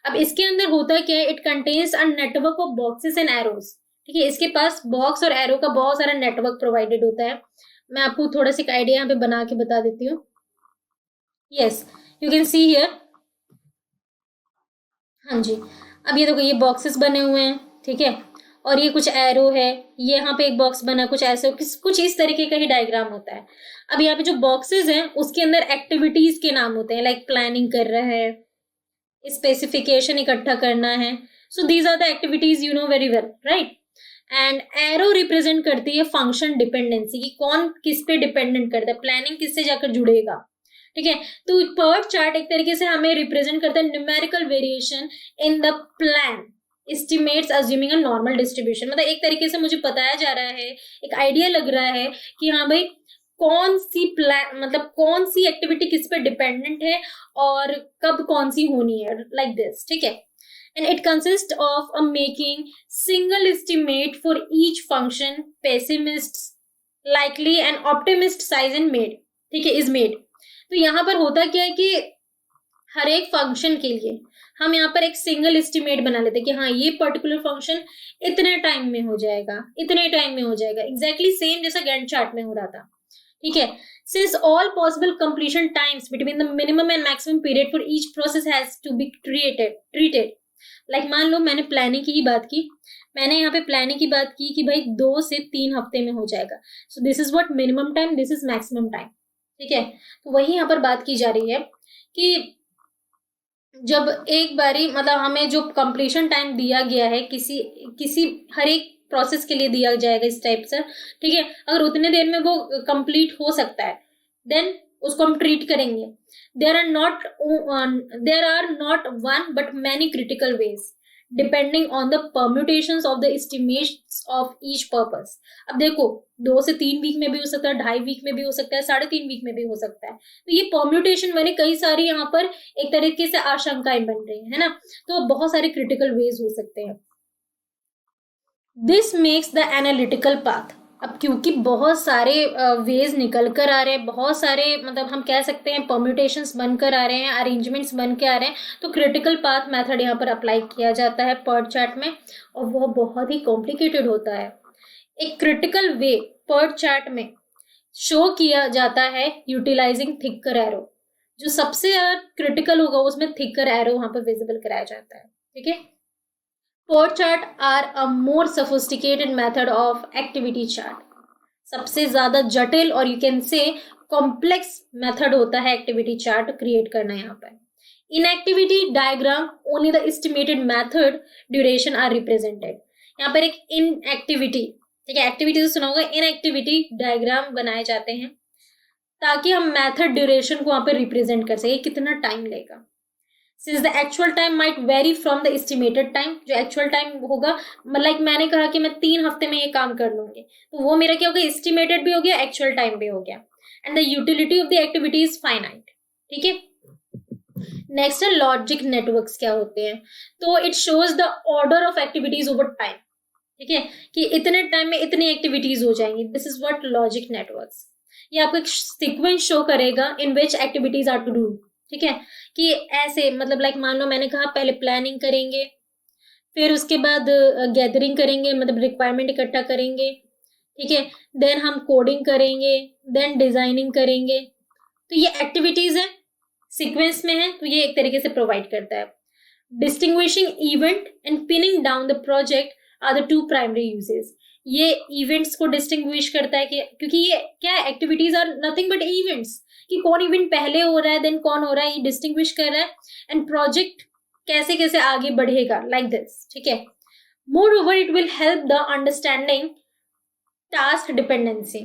अब इसके अंदर होता क्या है, it contains a network of boxes and arrows. ठीक है, इसके पास बॉक्स और एरो का बहुत सारा नेटवर्क प्रोवाइडेड होता है. मैं आपको थोड़ा सा आइडिया यहाँ पे बना के बता देती हूँ. Yes, you can see here. हाँ जी, अब ये देखो ये बॉक्सेस बने हुए हैं. ठीक है, और ये कुछ एरो है, ये यहाँ पे एक बॉक्स बना, कुछ ऐसे कुछ इस तरीके का ही डायग्राम होता है. अब यहाँ पे जो बॉक्सेस हैं उसके अंदर एक्टिविटीज के नाम होते हैं, लाइक प्लानिंग कर रहा है, स्पेसिफिकेशन इकट्ठा करना है. So these are the activities you know very well, right. And arrow represent करती है फंक्शन डिपेंडेंसी, कि कौन किस पे डिपेंडेंट करता है, प्लानिंग किससे जाकर जुड़ेगा. ठीक है, तो पर्ट चार्ट एक तरीके से हमें रिप्रेजेंट करता है numerical variation in the plan estimates assuming a normal distribution. मतलब एक तरीके से मुझे बताया जा रहा है, एक आइडिया लग रहा है कि हाँ भाई कौन सी प्लान, मतलब कौन सी एक्टिविटी किस पे डिपेंडेंट है और कब कौन सी होनी है, लाइक दिस, ठीक है। And it consist of a making single estimate for each function, pessimist, likely and optimist size and made, ठीक है, इज मेड। तो यहाँ पर होता क्या है कि हर एक फंक्शन के लिए हम यहाँ पर एक सिंगल एस्टिमेट बना लेते हैं कि हाँ ये पर्टिकुलर फंक्शन इतने टाइम में हो जाएगा, इतने टाइम में हो जाएगा, एग्जैक्टली सेम जैसा गैंट चार्ट में हो रहा था, ठीक है। Since all possible completion times between the minimum and maximum period for each process has to be treated like, मान लो मैंने प्लानिंग की ही बात की, मैंने यहाँ पे प्लानिंग की बात की कि भाई 2 से 3 हफ्ते में हो जाएगा, so this is what minimum time, this is maximum time, ठीक है। तो वही यहाँ पर बात की जा रही है कि जब एक बारी मतलब हमें जो कंप्लीशन टाइम दिया गया है किसी किसी हर एक प्रोसेस के लिए दिया जाएगा इस टाइप से, ठीक है, अगर उतने देर में वो कंप्लीट हो सकता है देन उसको हम ट्रीट करेंगे। There are not one but many critical ways depending on the permutations of the estimates of each purpose. अब देखो 2 से 3 वीक में भी हो सकता है, 2.5 वीक में भी हो सकता है, 3.5 वीक में भी हो सकता है। तो ये परम्यूटेशन मैंने कई सारी यहाँ पर एक तरीके से आशंकाएं बन रही है ना, तो बहुत सारे क्रिटिकल वेज हो सकते हैं। This makes the analytical path, अब क्योंकि बहुत सारे वेज निकल कर आ रहे हैं, बहुत सारे मतलब हम कह सकते हैं परम्यूटेशंस बनकर आ रहे हैं, अरेंजमेंट्स बन के आ रहे हैं, तो क्रिटिकल पाथ मेथड यहाँ पर अप्लाई किया जाता है पर्ट चार्ट में, और वह बहुत ही कॉम्प्लिकेटेड होता है। एक क्रिटिकल वे पर्ट चार्ट में शो किया जाता है यूटिलाइजिंग थिकर एरो, जो सबसे क्रिटिकल होगा उसमें थिकर एरो वहां पर विजिबल कराया जाता है, ठीक है। PERT chart are a more sophisticated method of activity chart, सबसे ज्यादा जटिल और you can say complex method होता है एक्टिविटी चार्ट क्रिएट करना। यहाँ पर in activity diagram only the estimated method duration are represented, यहाँ पर एक इन एक्टिविटी, ठीक है, एक्टिविटी तो सुना होगा, इन एक्टिविटी डायग्राम बनाए जाते हैं ताकि हम मेथड ड्यूरेशन को वहां पर रिप्रेजेंट कर सके, कितना टाइम लेगा। Since the actual time might vary from the estimated time, जो actual time होगा, like मैंने कहा कि मैं 3 हफ्ते में ये काम कर लूंगी, तो वो मेरा क्या हो गया, एस्टिमेटेड भी हो गया, एक्चुअल टाइम भी हो गया, and the utility of the activity is finite, ठीक है। नेक्स्ट है लॉजिक नेटवर्क्स क्या होते हैं, तो it shows the order of activities over time, ठीक है, कि इतने टाइम में इतनी एक्टिविटीज हो जाएंगी, this is what logic networks. ये आपको एक सीक्वेंस शो करेगा इन विच एक्टिविटीज आर टू डू, ठीक है, कि ऐसे मतलब लाइक मान लो मैंने कहा पहले प्लानिंग करेंगे, फिर उसके बाद गैदरिंग करेंगे, मतलब रिक्वायरमेंट इकट्ठा करेंगे, ठीक है, देन हम कोडिंग करेंगे, देन डिजाइनिंग करेंगे, तो ये एक्टिविटीज है, सीक्वेंस में है, तो ये एक तरीके से प्रोवाइड करता है। Distinguishing event and pinning down the project are the 2 primary uses, ये इवेंट्स को डिस्टिंग्विश करता है कि क्योंकि ये क्या है, activities are nothing but events, कि कौन इवेंट पहले हो रहा है देन कौन हो रहा है, ये डिस्टिंग्विश कर रहा है, एंड प्रोजेक्ट कैसे कैसे आगे बढ़ेगा, लाइक दिस, ठीक है। More over it will help the understanding task dependency,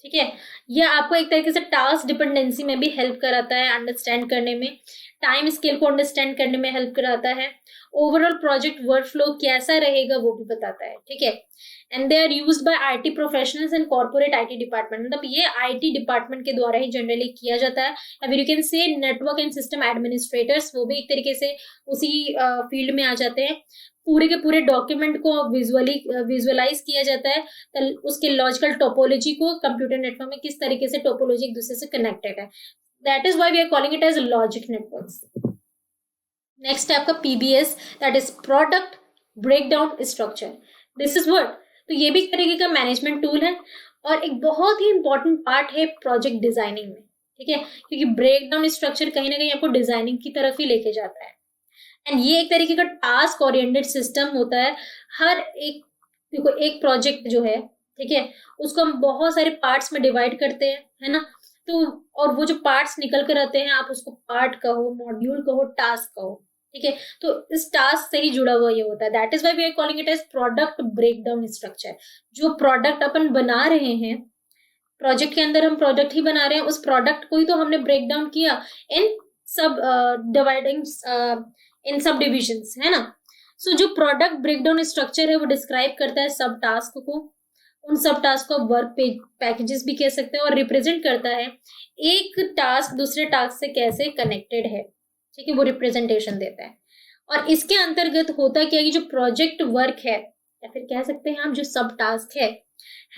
ठीक है, यह आपको एक तरीके से टास्क डिपेंडेंसी में भी हेल्प कराता है, अंडरस्टैंड करने में, टाइम स्केल को अंडरस्टैंड करने में हेल्प कराता है, ओवरऑल प्रोजेक्ट वर्कफ्लो कैसा रहेगा वो भी बताता है, ठीक है। And they are used by IT professionals and corporate IT department, मतलब ये आईटी डिपार्टमेंट के द्वारा ही जनरली किया जाता है, या फिर यू कैन से नेटवर्क एंड सिस्टम एडमिनिस्ट्रेटर्स, वो भी एक तरीके से उसी फील्ड में आ जाते हैं। पूरे के पूरे डॉक्यूमेंट को विजुअलाइज किया जाता है, उसके लॉजिकल टोपोलॉजी को कंप्यूटर नेटवर्क में किस तरीके से टोपोलॉजी एक दूसरे से कनेक्टेड है, that is why we are calling it as logic networks. Next है आपका PBS, that is product breakdown structure, this is what, तो ये भी एक तरीके का मैनेजमेंट टूल है और एक बहुत ही इंपॉर्टेंट पार्ट है प्रोजेक्ट डिजाइनिंग में, ठीक है, क्योंकि ब्रेकडाउन स्ट्रक्चर कहीं ना कहीं आपको डिजाइनिंग की तरफ ही लेके जाता है, एंड ये एक तरीके का टास्क ओरिएंटेड सिस्टम होता है। हर एक देखो एक प्रोजेक्ट जो है, ठीक है, उसको हम बहुत सारे पार्ट्स में डिवाइड करते हैं, है ना, तो और वो जो पार्ट्स निकल कर आते हैं, आप उसको पार्ट कहो, मॉड्यूल कहो, टास्क कहो, ठीक है, तो इस टास्क से ही जुड़ा हुआ ये होता है, that is why we are calling it as product breakdown structure. जो प्रोडक्ट अपन बना रहे हैं, प्रोजेक्ट के अंदर हम प्रोडक्ट ही बना रहे हैं, उस प्रोडक्ट को ही तो हमने ब्रेक डाउन किया इन सब डिवाइडिंग इन सब डिविजन्स, है ना। सो जो प्रोडक्ट ब्रेकडाउन स्ट्रक्चर है वो डिस्क्राइब करता है सब टास्क को, उन सब टास्क को वर्क पैकेजेस भी कह सकते हैं, और रिप्रेजेंट करता है एक टास्क दूसरे टास्क से कैसे कनेक्टेड है, ठीक है, वो रिप्रेजेंटेशन देता है। और इसके अंतर्गत होता क्या है कि जो प्रोजेक्ट वर्क है या फिर कह सकते हैं हम जो सब टास्क है,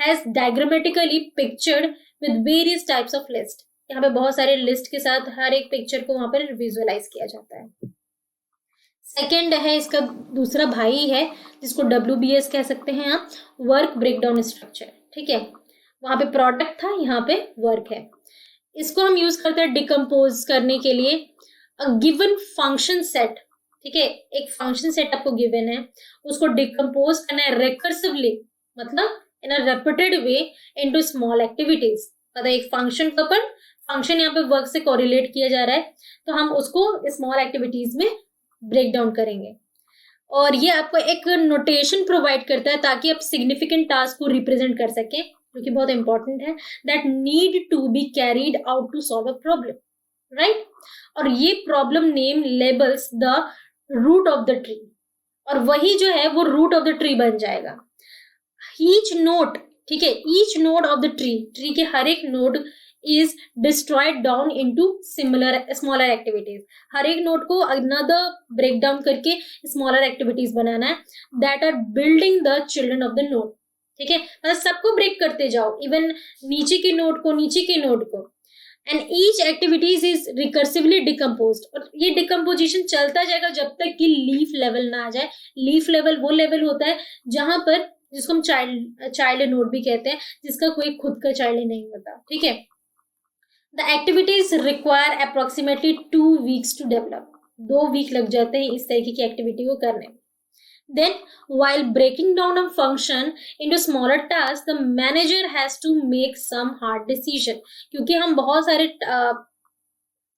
has diagrammatically pictured with various types of list. यहाँ पे बहुत सारे लिस्ट के साथ हर एक पिक्चर को वहां पर विजुअलाइज किया जाता है। सेकेंड है इसका दूसरा भाई है जिसको WBS कह सकते हैं आप, वर्क ब्रेकडाउन स्ट्रक्चर, ठीक है। वहां पे प्रोडक्ट था, यहाँ पे वर्क है। इसको हम यूज करते हैं डिकम्पोज करने के लिए। अ गिवन फंक्शन सेट, ठीक है, एक फंक्शन सेट आपको गिवन है, उसको डिकम्पोज करना है रिकर्सिवली, मतलब in a repeated way into small activities. मतलब एक फंक्शन को अपन, फंक्शन यहाँ पे वर्क से कोरिलेट किया जा रहा है, तो हम उसको स्मॉल एक्टिविटीज में ब्रेक डाउन करेंगे। और ये आपको एक नोटेशन प्रोवाइड करता है ताकि आप सिग्निफिकेंट टास्क को रिप्रेजेंट कर सकें, जो कि बहुत इंपॉर्टेंट है, that need to be carried out to solve a problem, right. और ये problem name labels the root of the tree, और वही जो है वो रूट ऑफ द ट्री बन जाएगा। ईच नोड, ठीक है, each node of the tree के हर एक node is destroyed down into smaller activities। हर एक नोड को another breakdown करके smaller activities बनाना है that are building the children of the node, ठीक है। मतलब सबको ब्रेक करते जाओ, इवन नीचे के नोड को and each activities is recursively decomposed। और ये डिकम्पोजिशन चलता जाएगा जब तक कि लीफ लेवल ना आ जाए। लीफ लेवल वो लेवल होता है जहां पर, जिसको हम चाइल्ड नोड भी कहते हैं, जिसका कोई खुद का चाइल्ड नहीं होता, ठीक है। The activities require approximately 2 weeks to develop। 2 week लग जाते हैं इस तरीके की एक्टिविटी को करने में। Then, while breaking down a function into smaller tasks, the manager has to make some hard decision। क्योंकि हम बहुत सारे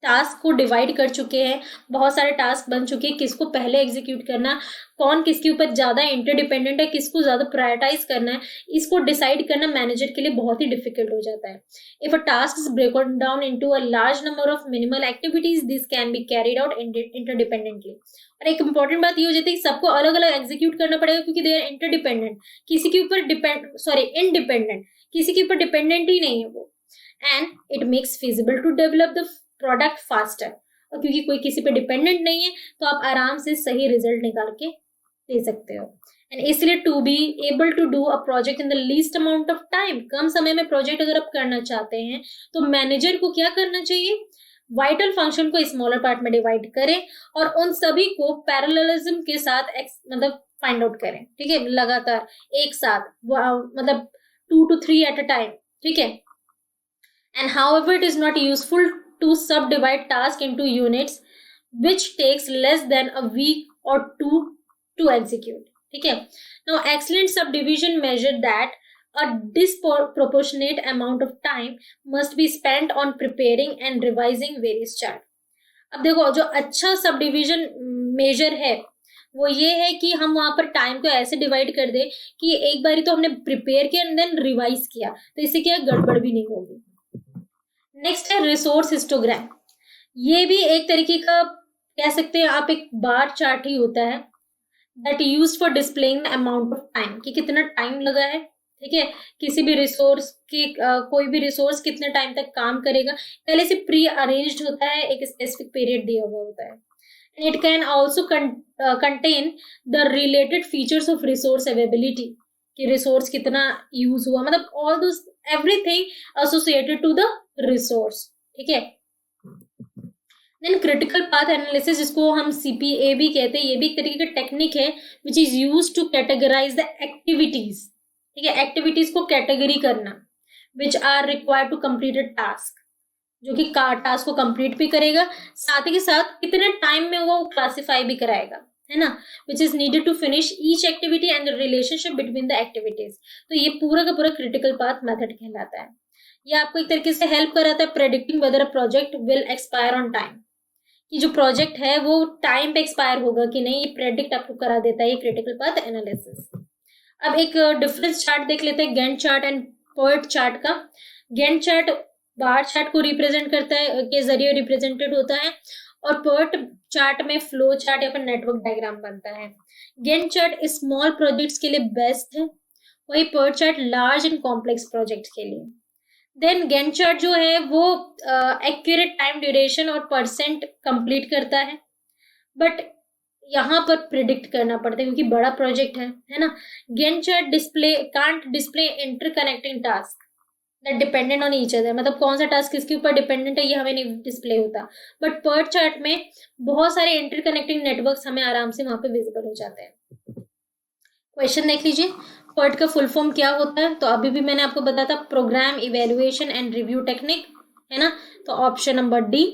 टास्क को डिवाइड कर चुके हैं, बहुत सारे टास्क बन चुके हैं, किसको पहले एग्जीक्यूट करना, कौन किसके ऊपर ज्यादा इंटरडिपेंडेंट है, किसको ज्यादा प्रायोरिटाइज करना है, इसको डिसाइड करना मैनेजर के लिए बहुत ही डिफिकल्ट हो जाता है। If a task is broken down into a large number of minimal activities, this can be carried out interdependently. और एक इंपॉर्टेंट बात ये हो जाती है कि सबको अलग अलग एग्जीक्यूट करना पड़ेगा, क्योंकि दे आर इंटरडिपेंडेंट, किसी के ऊपर इनडिपेंडेंट, किसी के ऊपर डिपेंडेंट ही नहीं है वो। And it makes feasible to develop the product faster. और क्योंकि कोई किसी पे डिपेंडेंट नहीं है, तो आप आराम से सही रिजल्ट निकाल के दे सकते हो। एंड इसलिए to be able to do a project in the least amount of time, कम समय में प्रोजेक्ट अगर आप करना चाहते हैं तो मैनेजर को क्या करना चाहिए, वाइटल फंक्शन को स्मॉलर पार्ट में डिवाइड करें और उन सभी को पैरेललिज्म के साथ मतलब फाइंड आउट करें, ठीक है, लगातार एक साथ, मतलब 2 to 3 एट अ टाइम, ठीक है। And however it is not useful to subdivide task into units which takes less than a week or two to execute, ठीक है। Now excellent subdivision measure that a disproportionate amount of time must be spent on preparing and revising various chart। अब देखो, जो अच्छा subdivision measure है वो ये है कि हम वहां पर टाइम को ऐसे डिवाइड कर दे कि एक बारी तो हमने प्रिपेयर किया एंड देन रिवाइज किया, तो इससे क्या गड़बड़ भी नहीं होगी। नेक्स्ट है रिसोर्स हिस्टोग्राम। ये भी एक तरीके का कह सकते हैं आप एक बार चार्ट ही होता है, that used for displaying amount of time, कि कितना टाइम लगा है, ठीक है, किसी भी रिसोर्स की कोई भी रिसोर्स कितने टाइम तक काम करेगा, पहले से प्री अरेंज्ड होता है, एक स्पेसिफिक पीरियड दिया हुआ होता है। And it can also contain the related features of resource availability, कि रिसोर्स कितना यूज हुआ, मतलब all those everything associated to the resource, ठीक है। देन क्रिटिकल पाथ एनालिसिस, जिसको हम CPA भी कहते हैं, ये भी एक तरीके का टेक्निक है which is used to categorise the activities, ठीक है, एक्टिविटीज को कैटेगरी करना, which are required to complete a task, जो कि टास्क को कंप्लीट भी करेगा, साथ ही के साथ कितने टाइम में वो क्लासिफाई भी कराएगा, है ना, which is needed to finish each activity and the relationship between the activities. तो ये पूरा का पूरा क्रिटिकल पाथ मेथड कहलाता है। ये आपको एक तरीके से हेल्प कराता है predicting weather a project will expire on time, कि जो प्रोजेक्ट है वो टाइम पे एक्सपायर होगा कि नहीं, ये प्रेडिक्ट आपको करा देता है ये क्रिटिकल पाथ एनालिसिस। अब एक डिफरेंस चार्ट देख लेते हैं Gantt chart and PERT chart का। गैंट चार्ट बार चार्ट को रिप्रेजेंट करता है, के जरिए रिप्रेजेंटेड होता है, और PERT चार्ट में फ्लो चार्ट या फिर नेटवर्क डायग्राम बनता है। गैंट चार्ट स्मॉल प्रोजेक्ट्स के लिए बेस्ट है, वही PERT chart large and complex project के लिए। देन गैंट चार्ट जो है वो एक्यूरेट टाइम ड्यूरेशन और परसेंट कंप्लीट करता है, बट यहाँ पर प्रिडिक्ट करना पड़ता है क्योंकि बड़ा प्रोजेक्ट है ना। Gantt chart display can't display interconnecting task that dependent on each other, मतलब कौन सा टास्क किसके ऊपर डिपेंडेंट है ये हमें नहीं डिस्प्ले होता, बट पर्ट चार्ट में बहुत सारे इंटरकनेक्टिंग नेटवर्क्स हमें आराम से वहां पे विजिबल हो जाते हैं। क्वेश्चन देख लीजिए, पर्ट का फुल फॉर्म क्या होता है, तो अभी भी मैंने आपको बताया था, program evaluation and review technique, है ना, तो option number D.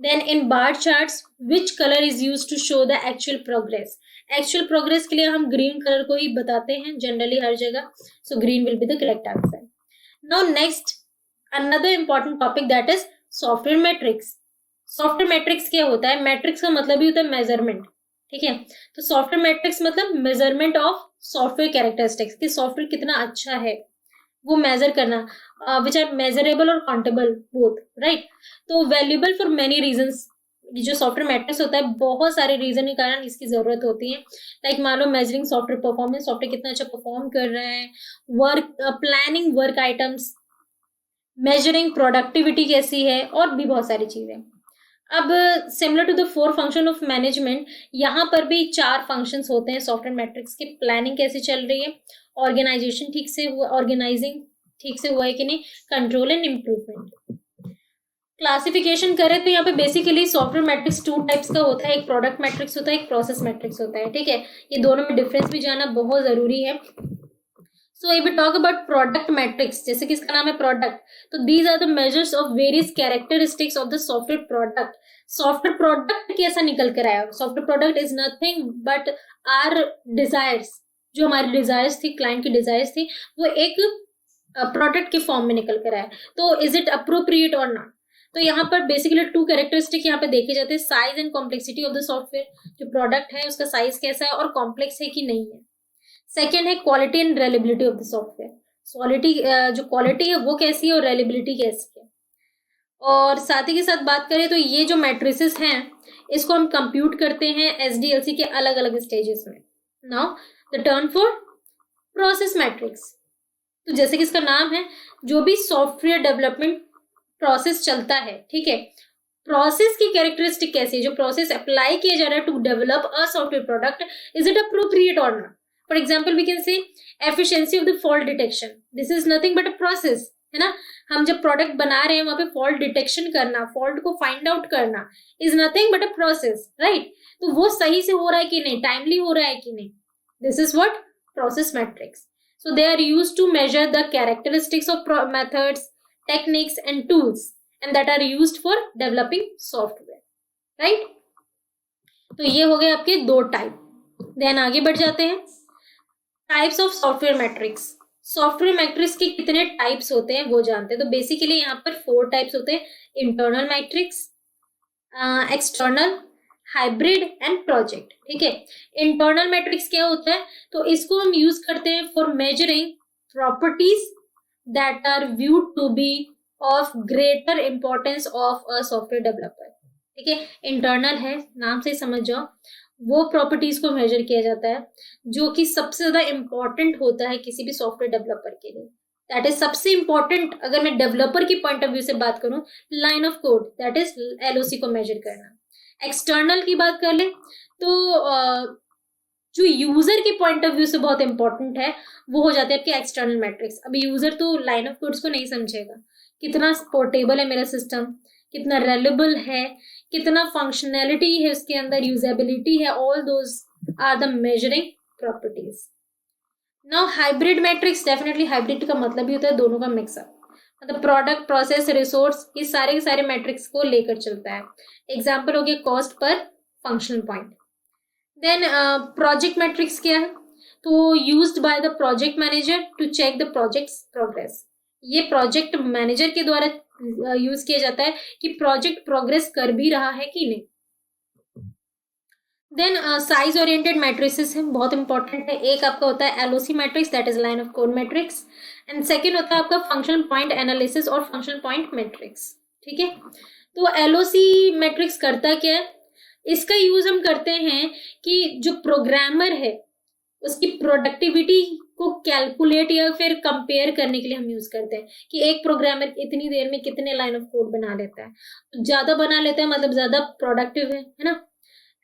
Then in bar charts which colour is used to show the actual progress, actual progress के लिए हम ग्रीन कलर को ही बताते हैं जनरली हर जगह, so green will be the correct answer. Now next another important topic that is software matrix. Software metrics क्या होता है, मैट्रिक्स का मतलब ही होता है मेजरमेंट, ठीक है, तो सॉफ्टवेयर मैट्रिक्स मतलब मेजरमेंट ऑफ सॉफ्टवेयर कैरेक्टरिस्टिक्स, कि सॉफ्टवेयर कितना अच्छा है वो मेजर करना, विच आर मेजरेबल और काउंटेबल बोथ, राइट। तो वैल्यूएबल फॉर मेनी रीजंस, जो सॉफ्टवेयर मैट्रिक्स होता है बहुत सारे रीजन के कारण इसकी जरूरत होती है, लाइक मान लो मेजरिंग सॉफ्टवेयर परफॉर्मेंस, सॉफ्टवेयर कितना अच्छा परफॉर्म कर रहा है, work planning work items, measuring productivity कैसी है, और भी बहुत सारी चीजें। अब similar to the 4 function of management, यहाँ पर भी 4 फंक्शंस होते हैं सॉफ्टवेयर मैट्रिक्स की, प्लानिंग कैसे चल रही है, ऑर्गेनाइजेशन ठीक से हुआ, ऑर्गेनाइजिंग ठीक से हुआ है कि नहीं, कंट्रोल एंड इम्प्रूवमेंट। क्लासिफिकेशन करें तो यहाँ पे बेसिकली सॉफ्टवेयर मैट्रिक्स 2 टाइप्स का होता है, एक प्रोडक्ट मैट्रिक्स होता है, एक प्रोसेस मैट्रिक्स होता है, ठीक है, ये दोनों में डिफरेंस भी जानना बहुत जरूरी है। So if we talk about product metrics, जैसे कि इसका नाम है प्रोडक्ट, तो these are the measures of various characteristics of the software product. Software product कैसा निकल कर आया, software product is nothing but our desires, जो हमारी डिजायर्स थी, क्लाइंट की डिजायर्स थी, वो एक प्रोडक्ट के फॉर्म में निकल कर आया, तो इज इट अप्रोप्रिएट और नॉट। तो यहाँ पर बेसिकली 2 कैरेक्टरिस्टिक यहाँ पे देखे जाते हैं, size and complexity of the software, जो प्रोडक्ट है उसका साइज कैसा है और कॉम्प्लेक्स है कि नहीं है। सेकेंड है quality and reliability of the software, quality जो क्वालिटी है वो कैसी है और रिलायबिलिटी कैसी है। और साथ ही के साथ बात करें तो ये जो मैट्रिसेस हैं इसको हम कंप्यूट करते हैं एसडीएलसी के अलग अलग स्टेजेस में। Now the turn for process matrix, तो जैसे कि इसका नाम है, जो भी सॉफ्टवेयर डेवलपमेंट प्रोसेस चलता है, ठीक है, प्रोसेस की कैरेक्टरिस्टिक कैसी है, जो प्रोसेस अप्लाई किया जा रहा है to develop a software product, is it appropriate और not. For example we can say efficiency of the fault detection, this is nothing but a process, है ना, हम जब प्रोडक्ट बना रहे हैं वहां पे फॉल्ट डिटेक्शन करना, फॉल्ट को फाइंड आउट करना is nothing but a process, right. तो वो सही से हो रहा है कि नहीं, टाइमली हो रहा है कि नहीं, this is what process matrix. So they are used to measure the characteristics of methods, techniques and tools and that are used for developing software, right? तो ये हो गए आपके 2 टाइप। देन आगे बढ़ जाते हैं, types of software matrix. Software matrix के कितने टाइप्स होते हैं वो जानते हैं, तो बेसिकली यहाँ पर 4 टाइप्स होते हैं, internal matrix, external, hybrid and project, ठीक है। इंटरनल मैट्रिक्स क्या होता है, तो इसको हम यूज करते हैं for measuring properties that are viewed to be of greater importance of a software developer, ठीक है। इंटरनल है, नाम से समझ जाओ, वो प्रॉपर्टीज को मेजर किया जाता है जो कि सबसे ज्यादा इंपॉर्टेंट होता है किसी भी सॉफ्टवेयर डेवलपर के लिए, दैट इज सबसे इंपॉर्टेंट। अगर मैं डेवलपर की पॉइंट ऑफ व्यू से बात करूं, line of code, that is LOC को मेजर करना। एक्सटर्नल की बात कर ले तो जो यूजर के पॉइंट ऑफ व्यू से बहुत इंपॉर्टेंट है वो हो जाते हैं आपके एक्सटर्नल मैट्रिक्स। अभी यूजर तो लाइन ऑफ कोड्स को नहीं समझेगा, कितना पोर्टेबल है मेरा सिस्टम, कितना रिलायबल है, कितना फंक्शनैलिटी है उसके अंदर, यूजेबिलिटी है, all those are the measuring properties. Now hybrid metrics, definitely hybrid का मतलब ही होता है दोनों का मिक्सअप, मतलब प्रोडक्ट, प्रोसेस, रिसोर्स, ये सारे के सारे मैट्रिक्स को लेकर चलता है। एग्जाम्पल हो गया कॉस्ट पर functional point. Then project metrics क्या है, तो used by the project manager to check the project's progress, ये प्रोजेक्ट मैनेजर के द्वारा यूज किया जाता है कि प्रोजेक्ट प्रोग्रेस कर भी रहा है कि नहीं। देन साइज ओरिएंटेड मैट्रिसेस है, बहुत इंपॉर्टेंट है। एक आपका होता है LOC matrix, that is line of code matrix, and second होता है आपका फंक्शनल पॉइंट एनालिसिस और फंक्शनल पॉइंट मैट्रिक्स, ठीक है। तो एलओसी मैट्रिक्स करता क्या है, इसका यूज हम करते हैं कि जो प्रोग्रामर है उसकी प्रोडक्टिविटी को कैलकुलेट या फिर कंपेयर करने के लिए हम यूज करते हैं कि एक प्रोग्रामर इतनी देर में कितने लाइन ऑफ कोड बना लेता है, ज्यादा बना लेता है मतलब ज्यादा प्रोडक्टिव है ना।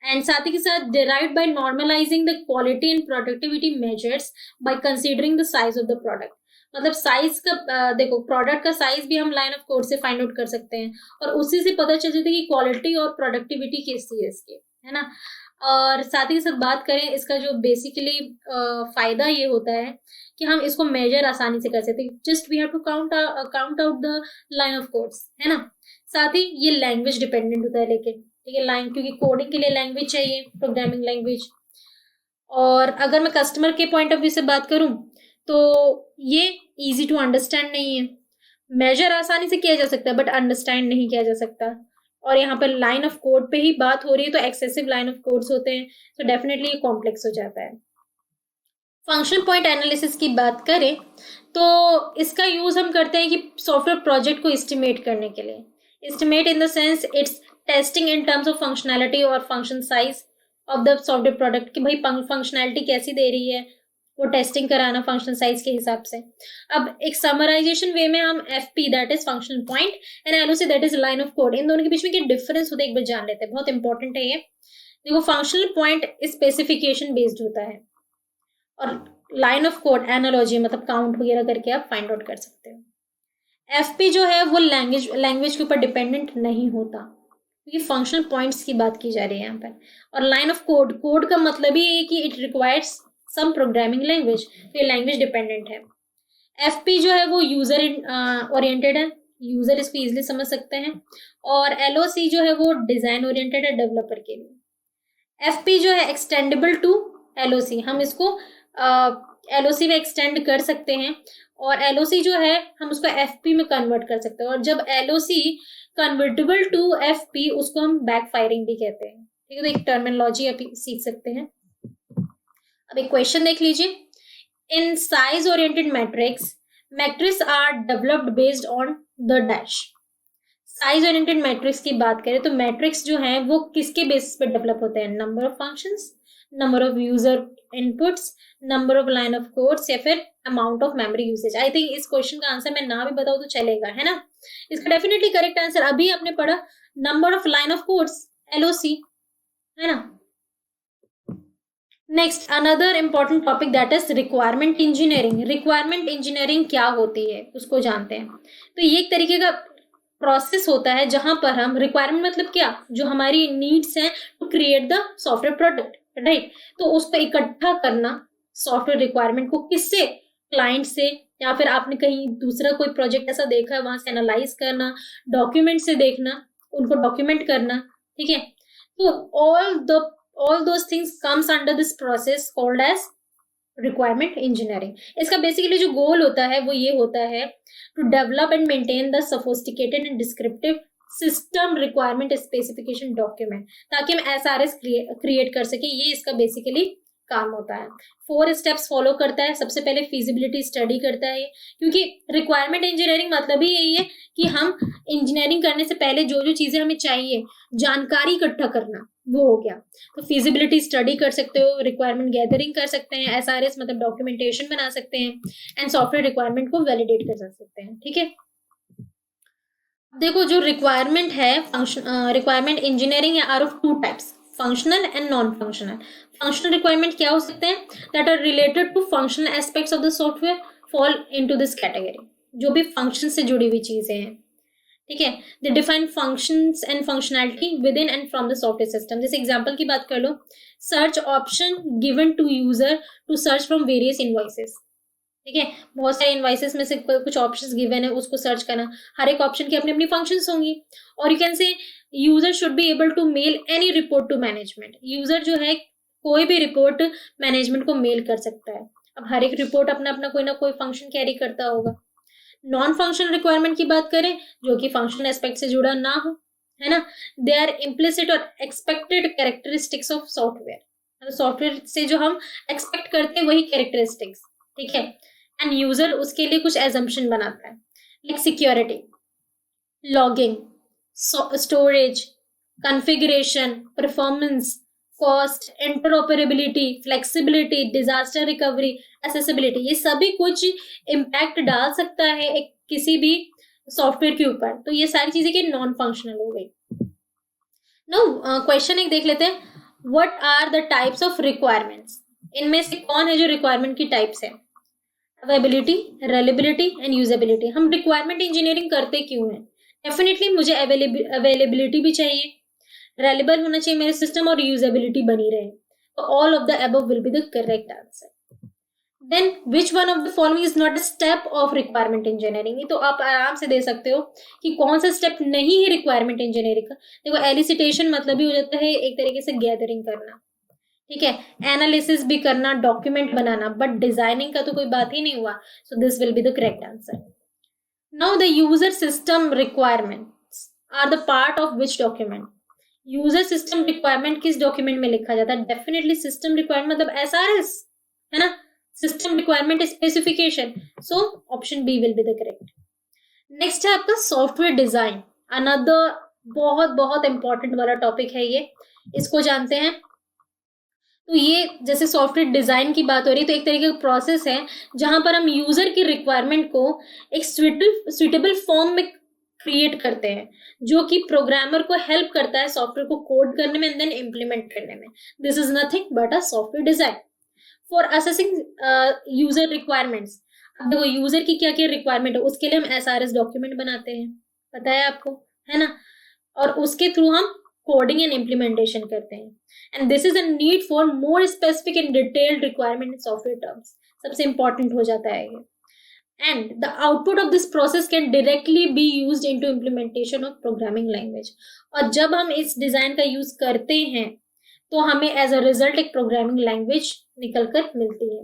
एंड साथ ही के साथ derived by normalising the quality and productivity measures by considering the size of the product. मतलब साइज का देखो, प्रोडक्ट का साइज भी हम लाइन ऑफ कोड से फाइंड आउट कर सकते हैं और उसी से पता चल जाता है कि क्वालिटी और प्रोडक्टिविटी कैसी है इसकी, है ना। और साथ ही साथ बात करें इसका जो बेसिकली फायदा ये होता है कि हम इसको मेजर आसानी से कर सकते हैं, just we have to count out the line of codes, है ना। साथ ही ये लैंग्वेज डिपेंडेंट होता है, लेकिन ठीक है लाइन, क्योंकि कोडिंग के लिए लैंग्वेज चाहिए, प्रोग्रामिंग लैंग्वेज। और अगर मैं कस्टमर के पॉइंट ऑफ व्यू से बात करूं तो ये इजी टू अंडरस्टैंड नहीं है, मेजर आसानी से किया जा सकता है बट अंडरस्टैंड नहीं किया जा सकता। और यहाँ पर लाइन ऑफ कोड पे ही बात हो रही है तो एक्सेसिव लाइन ऑफ कोड्स होते हैं तो डेफिनेटली ये कॉम्प्लेक्स हो जाता है। फंक्शन पॉइंट एनालिसिस की बात करें तो इसका यूज हम करते हैं कि सॉफ्टवेयर प्रोजेक्ट को एस्टिमेट करने के लिए। Estimate in the sense it's testing in terms of functionality और function size of the software product, कि भाई फंक्शनैलिटी कैसी दे रही है वो टेस्टिंग कराना फंक्शन साइज के हिसाब से। अब एक समराइजेशन वे में हम FP that is functional point and LOC that is line of code, इन दोनों के बीच में क्या डिफरेंस होता है एक बार जान लेते हैं, बहुत इंपॉर्टेंट है ये। देखो फंक्शनल पॉइंट स्पेसिफिकेशन बेस्ड होता है और लाइन ऑफ कोड एनालॉजी मतलब काउंट वगैरह करके आप फाइंड आउट कर सकते हो। एफपी जो है वो लैंग्वेज के ऊपर डिपेंडेंट नहीं होता क्योंकि फंक्शनल पॉइंट्स की बात की जा रही है यहाँ पर। और लाइन ऑफ कोड का मतलब ही है कि it requires some programming language, तो ये लैंग्वेज डिपेंडेंट है। एफपी जो है वो यूजर ओरिएंटेड है, यूजर इसको इजीली समझ सकते हैं। और एलओसी जो है वो डिजाइन ओरिएंटेड है डेवलपर के लिए। एफपी जो है एक्सटेंडेबल टू एलओसी, हम इसको एलओसी में एक्सटेंड कर सकते हैं और एलओसी जो है हम उसको एफपी में कन्वर्ट कर सकते हैं। और जब एलओसी कन्वर्टेबल टू एफपी उसको हम बैक फायरिंग भी कहते हैं, ठीक है। तो एक टर्मिनोलॉजी आप सीख सकते हैं। अब एक क्वेश्चन देख लीजिए, in size oriented metrics are developed based on the dash. Size oriented metrics की बात करें तो मैट्रिक्स जो है वो किसके बेसिस पे डेवलप होते हैं, number of functions, number of user inputs, number of line of codes या फिर amount of memory usage. I think इस क्वेश्चन का आंसर मैं ना भी बताऊं तो चलेगा, है ना। इसका डेफिनेटली करेक्ट आंसर अभी आपने पढ़ा number of line of codes LOC, है ना। Next another important topic that is requirement engineering. Requirement engineering क्या होती है उसको जानते हैं। तो ये एक तरीके का प्रोसेस होता है जहां पर हम रिक्वायरमेंट मतलब क्या, जो हमारी नीड्स हैं to create the software product, right. तो उसको इकट्ठा करना सॉफ्टवेयर रिक्वायरमेंट को किससे, क्लाइंट से, या फिर आपने कहीं दूसरा कोई प्रोजेक्ट ऐसा देखा है वहां से एनालाइज करना, डॉक्यूमेंट से देखना, उनको डॉक्यूमेंट करना, ठीक है। तो all those things comes under this process called as requirement engineering. इसका बेसिकली जो गोल होता है वो ये होता है to develop and maintain the sophisticated and descriptive system requirement specification document, ताकि हम SRS क्रिएट कर सके। ये इसका बेसिकली काम होता है। 4 स्टेप्स फॉलो करता है। सबसे पहले फिजिबिलिटी स्टडी करता है, क्योंकि रिक्वायरमेंट इंजीनियरिंग मतलब ही यही है कि हम इंजीनियरिंग करने से पहले जो जो चीजें हमें चाहिए जानकारी इकट्ठा करना, वो हो गया। तो फिजिबिलिटी स्टडी कर सकते हो, रिक्वायरमेंट गैदरिंग कर सकते हैं, एसआरएस मतलब डॉक्यूमेंटेशन बना सकते हैं, एंड सॉफ्टवेयर रिक्वायरमेंट को वैलिडेट कर सकते हैं, ठीक है। देखो जो रिक्वायरमेंट है requirement engineering are of 2 types, functional and non functional. Functional requirement क्या हो सकते हैं, that are related to functional aspects of the software fall into this category, जो भी फंक्शन से जुड़ी हुई चीजें हैं, ठीक है। They define functions and functionality within and from the software system. जैसे एग्जांपल की बात कर लो, search option given to user to search from various invoices, ठीक है। बहुत सारे इनवॉइसेस में से कुछ ऑप्शंस गिवन है, उसको सर्च करना, हर एक ऑप्शन की अपनी अपनी फंक्शंस होंगी। और you can say user should be able to mail any report to management. User जो है कोई भी रिपोर्ट मैनेजमेंट को मेल कर सकता है। अब हर एक रिपोर्ट अपना अपना कोई ना कोई फंक्शन कैरी करता होगा। नॉन फंक्शनल रिक्वायरमेंट की बात करें, जो कि फंक्शनल एस्पेक्ट से जुड़ा ना हो, है ना। दे आर इम्प्लिसिट और एक्सपेक्टेड कैरेक्टरिस्टिक्स ऑफ सॉफ्टवेयर, मतलब सॉफ्टवेयर से जो हम एक्सपेक्ट करते हैं वही कैरेक्टरिस्टिक्स, ठीक है। एंड यूजर उसके लिए कुछ एजम्पशन बनाता है, like security, logging, storage, configuration, performance, cost, interoperability, flexibility, disaster recovery, accessibility, ये सभी कुछ इम्पैक्ट डाल सकता है एक किसी भी सॉफ्टवेयर के ऊपर। तो ये सारी चीजें की नॉन फंक्शनल हो गई। नो क्वेश्चन एक देख लेते हैं, what are the types of requirements. इनमें से कौन है जो रिक्वायरमेंट की टाइप्स है? Availability, reliability and usability. हम रिक्वायरमेंट इंजीनियरिंग करते क्यों हैं? डेफिनेटली मुझे अवेलेबिलिटी भी चाहिए, रेलेबल होना चाहिए मेरे सिस्टम, और यूजेबिलिटी बनी रहे। तो all of the above will be the correct answer. Then which one of the following is not a step of requirement engineering. तो आप आराम से दे सकते हो कि कौन सा स्टेप नहीं है रिक्वायरमेंट इंजीनियरिंग का। देखो एलिसिटेशन मतलब ही हो जाता है एक तरीके से गैदरिंग करना, ठीक है, एनालिसिस भी करना, डॉक्यूमेंट बनाना, बट डिजाइनिंग का तो कोई बात ही नहीं हुआ। So this will be the correct answer. Now the user system requirements are the part of which document. User system requirement किस डॉक्यूमेंट में लिखा जाता है? डेफिनेटली सिस्टम रिक्वायरमेंट मतलब एसआरएस, है ना, system requirement specification. So option B will be the correct. Next है आपका सॉफ्टवेयर डिजाइन, अनदर बहुत बहुत इंपॉर्टेंट वाला टॉपिक है ये, इसको जानते हैं। तो ये जैसे सॉफ्टवेयर डिजाइन की बात हो रही है, तो एक तरीके का प्रोसेस है जहां पर हम यूजर की रिक्वायरमेंट को एक सुइटेबल फॉर्म में क्रिएट करते हैं, जो कि प्रोग्रामर को हेल्प करता है सॉफ्टवेयर को कोड करने में एंड देन इम्प्लीमेंट करने में। This is nothing but a software design for assessing user requirements. अब देखो यूजर की क्या क्या रिक्वायरमेंट है, उसके लिए हम एसआरएस डॉक्यूमेंट बनाते हैं, पता है आपको, है ना, और उसके थ्रू हम कोडिंग एंड इम्प्लीमेंटेशन करते हैं। And this is a need for more specific and detailed requirement in software terms. सबसे इंपॉर्टेंट हो जाता है ये। And the output of this process can directly be used into implementation of programming language. और जब हम इस डिजाइन का यूज करते हैं तो हमें एज अ रिजल्ट एक प्रोग्रामिंग लैंग्वेज निकल कर मिलती है।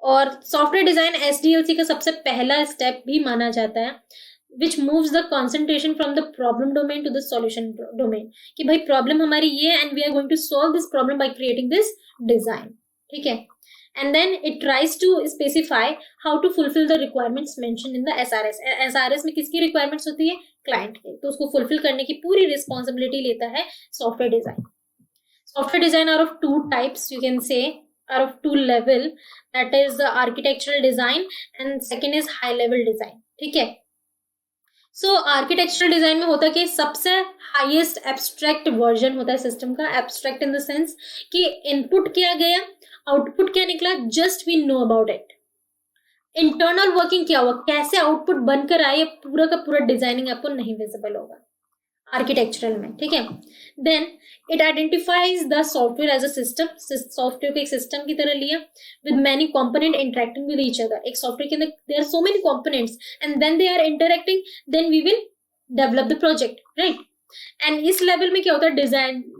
और सॉफ्टवेयर डिजाइन एसडीएलसी का सबसे पहला स्टेप भी माना जाता है, which moves the concentration from the problem domain to the solution domain। कि भाई प्रॉब्लम हमारी ये है and we are going to solve this problem by creating this design, ठीक है। and then it tries to specify how to fulfill the requirements mentioned in the SRS। SRS में किसकी requirements होती है? क्लाइंट की। तो उसको फुलफिल करने की पूरी रिस्पॉन्सिबिलिटी लेता है software design. Software design are of two types, you can say are of two level, that is the architectural design and second is high level design, ठीक है। सो आर्किटेक्चरल डिजाइन में होता है कि सबसे हाईएस्ट एब्स्ट्रैक्ट वर्जन होता है system का। एब्स्ट्रैक्ट इन द सेंस कि इनपुट क्या गया, आउटपुट क्या निकला, just we know about it. Internal working क्या हुआ, कैसे आउटपुट बनकर आए, पूरा का पूरा डिजाइनिंग आपको नहीं विजिबल होगा आर्किटेक्चरल में, ठीक है। Then it identifies the software as a system. Software को एक सिस्टम की तरह लिया with many component interacting with each other. एक सॉफ्टवेयर के अंदर there are so many components and when they are interacting then we will develop the project, right. And इस level में क्या होता है,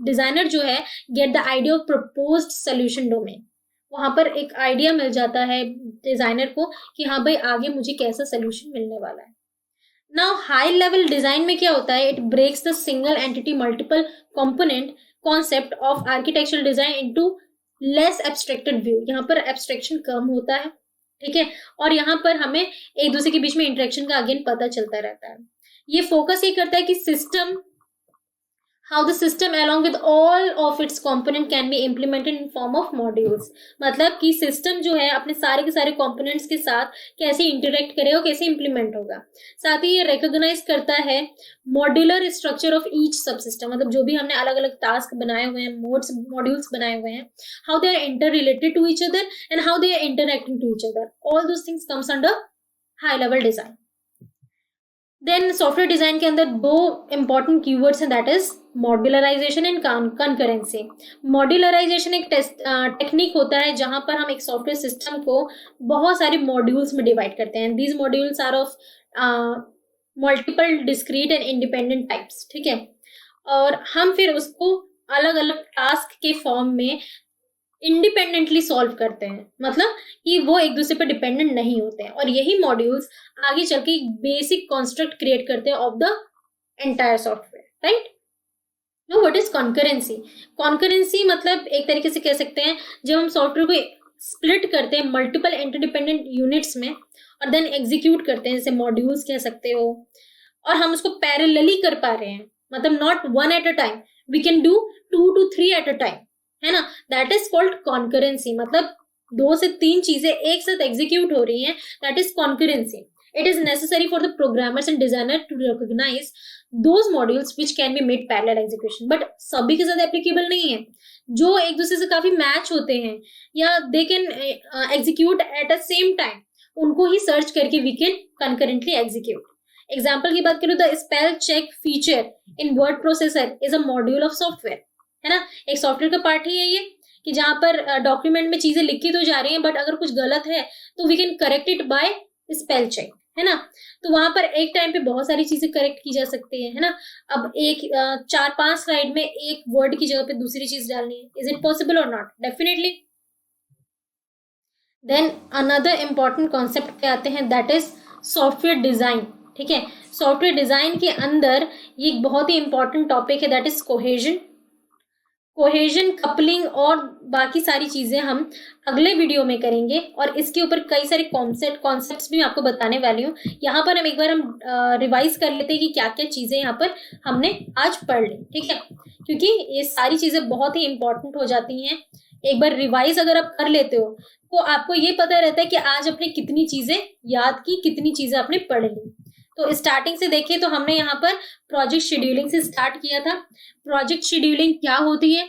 डिजाइनर जो है get the idea of proposed solution domain. वहां पर एक आइडिया मिल जाता है डिजाइनर को कि हाँ भाई आगे मुझे कैसा सोल्यूशन मिलने वाला है। नाउ हाई लेवल डिजाइन में क्या होता है, it breaks the single entity multiple component concept of architectural design into less abstracted view. यहाँ पर एब्स्ट्रैक्शन कम होता है, ठीक है, और यहाँ पर हमें एक दूसरे के बीच में इंटरेक्शन का अगेन पता चलता रहता है। ये फोकस ये करता है कि system, how the system along with all of its component can be implemented in form of modules। मतलब कि सिस्टम जो है अपने सारे के सारे कंपोनेंट्स के साथ कैसे इंटरेक्ट करेगा, कैसे इंप्लीमेंट होगा। साथ ही ये रिकॉग्नाइज करता है मॉड्यूलर स्ट्रक्चर ऑफ ईच सब सिस्टम। मतलब जो भी हमने अलग अलग टास्क बनाए हुए हैं, मॉड्यूल्स बनाए हुए हैं, how they are inter related to each other and how they are interacting to each other, all those things comes under high level design. Then software design के अंदर दो इंपॉर्टेंट कीवर्ड्स हैं, that is modularisation and concurrency. Modularisation एक technique होता है जहां पर हम एक सॉफ्टवेयर सिस्टम को बहुत सारे मॉड्यूल्स में डिवाइड करते हैं। These modules are of multiple discrete and independent types, ठीक है, और हम फिर उसको अलग अलग टास्क के फॉर्म में इंडिपेंडेंटली सॉल्व करते हैं। मतलब कि वो एक दूसरे पर डिपेंडेंट नहीं होते हैं, और यही मॉड्यूल्स आगे चल के बेसिक कॉन्स्ट्रक्ट क्रिएट करते हैं of the entire software, right. Know what is concurrency. Concurrency मतलब एक तरीके से कह सकते हैं जब हम सॉफ्टवेयर को स्प्लिट करते हैं मल्टीपल इंटरडिपेंडेंट यूनिट्स में और देन एग्जीक्यूट करते हैं, जैसे मॉड्यूल्स कह सकते हो, और हम उसको पैरेलली कर पा रहे हैं, मतलब not one at a time, we can do 2 to 3 at a time, है ना, दैट इज कॉल्ड कॉन्करेंसी। मतलब 2 से 3 चीजें एक साथ एग्जीक्यूट हो रही हैं, that is concurrency. It is necessary for the programmers and designer to recognise those modules which can be made parallel execution. But सभी के साथ एप्लीकेबल नहीं है, जो एक दूसरे से काफी मैच होते हैं या they can execute at a same time, उनको ही सर्च करके we can concurrently execute. Example की बात करूं, the spell check feature in word processor is a module of software, है ना, एक सॉफ्टवेयर का पार्ट ही है ये, कि जहां पर डॉक्यूमेंट में चीजें लिखी तो जा रही हैं बट अगर कुछ गलत है तो we can correct it by spell check, है ना। तो वहां पर एक टाइम पे बहुत सारी चीजें करेक्ट की जा सकती है ना। अब एक 4-5 स्लाइड में एक वर्ड की जगह पे दूसरी चीज डालनी है, is it possible or not? Definitely. Then another important concept पे आते हैं, दैट इज सॉफ्टवेयर डिजाइन। ठीक है, सॉफ्टवेयर डिजाइन के अंदर ये एक बहुत ही इंपॉर्टेंट टॉपिक है, that is cohesion. Cohesion, coupling और बाकी सारी चीजें हम अगले वीडियो में करेंगे और इसके ऊपर कई सारे कॉन्सेप्ट्स भी मैं आपको बताने वाली हूँ। यहाँ पर हम रिवाइज कर लेते हैं कि क्या क्या चीजें यहाँ पर हमने आज पढ़ ली। ठीक है, क्योंकि ये सारी चीजें बहुत ही इंपॉर्टेंट हो जाती हैं। एक बार रिवाइज अगर आप कर लेते हो तो आपको ये पता रहता है कि आज आपने कितनी चीजें याद की, कितनी चीजें आपने पढ़ ली। तो स्टार्टिंग से देखें तो हमने यहाँ पर प्रोजेक्ट शेड्यूलिंग से स्टार्ट किया था। प्रोजेक्ट शेड्यूलिंग क्या होती है?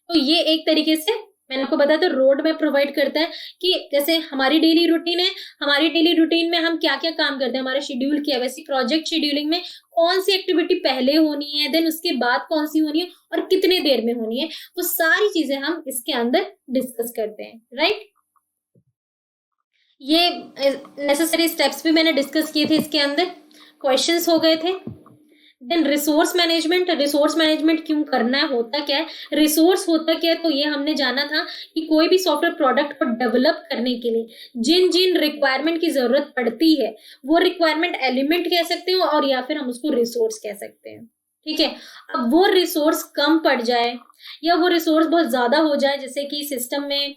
तो ये एक तरीके से मैंने आपको बताया, तो रोड मैप प्रोवाइड करता है कि जैसे हमारी डेली रूटीन है, हमारी डेली रूटीन में हम क्या क्या काम करते हैं, हमारा शेड्यूल क्या है, वैसे प्रोजेक्ट शेड्यूलिंग में कौन सी एक्टिविटी पहले होनी है, देन उसके बाद कौन सी होनी है और कितने देर में होनी है, वो सारी चीजें हम इसके अंदर डिस्कस करते हैं। राइट, ये नेसेसरी स्टेप्स भी मैंने डिस्कस किए थे, इसके अंदर क्वेश्चंस हो गए थे। Then resource management, resource management क्यों करना है, होता क्या है, रिसोर्स होता क्या है, तो ये हमने जाना था कि कोई भी सॉफ्टवेयर प्रोडक्ट को डेवलप करने के लिए जिन जिन रिक्वायरमेंट की जरूरत पड़ती है वो रिक्वायरमेंट एलिमेंट कह सकते हो और या फिर हम उसको रिसोर्स कह सकते हैं। ठीक है, अब वो रिसोर्स कम पड़ जाए या वो रिसोर्स बहुत ज्यादा हो जाए, जैसे कि सिस्टम में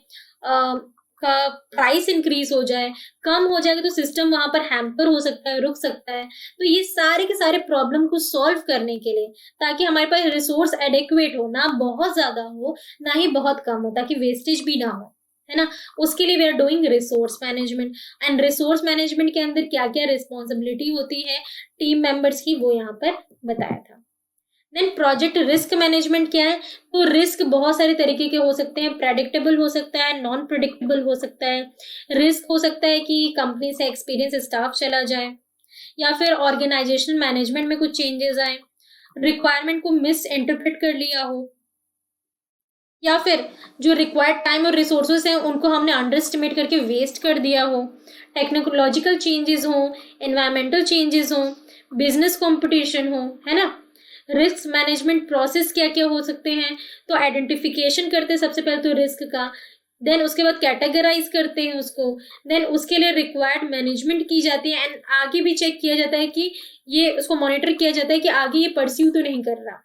का प्राइस इंक्रीज हो जाए, कम हो जाएगा तो सिस्टम वहां पर हैम्पर हो सकता है, रुक सकता है। तो ये सारे के सारे प्रॉब्लम को सॉल्व करने के लिए, ताकि हमारे पास रिसोर्स एडिक्वेट हो, ना बहुत ज्यादा हो ना ही बहुत कम हो, ताकि वेस्टेज भी ना हो, है ना, उसके लिए we are doing resource management. And resource management के अंदर क्या क्या रिस्पॉन्सिबिलिटी होती है टीम मेंबर्स की, वो यहाँ पर बताया था। देन प्रोजेक्ट रिस्क मैनेजमेंट क्या है? तो रिस्क बहुत सारे तरीके के हो सकते हैं, प्रेडिक्टेबल हो सकता है, नॉन प्रेडिक्टेबल हो सकता है। रिस्क हो सकता है कि कंपनी से एक्सपीरियंस स्टाफ चला जाए या फिर ऑर्गेनाइजेशन मैनेजमेंट में कुछ चेंजेस आए, रिक्वायरमेंट को मिस इंटरप्रेट कर लिया हो, या फिर जो रिक्वायर्ड टाइम और रिसोर्सेस हैं उनको हमने अंडर एस्टिमेट करके वेस्ट कर दिया हो, टेक्नोलॉजिकल चेंजेस हो, एनवायरमेंटल चेंजेस हो, बिजनेस कंपटीशन हो, है ना। रिस्क मैनेजमेंट प्रोसेस क्या क्या हो सकते हैं? तो आइडेंटिफिकेशन करते हैं सबसे पहले तो रिस्क का, देन उसके बाद कैटेगराइज करते हैं उसको, देन उसके लिए रिक्वायर्ड मैनेजमेंट की जाती है एंड आगे भी चेक किया जाता है कि ये उसको मॉनिटर किया जाता है कि आगे ये परस्यू तो नहीं कर रहा।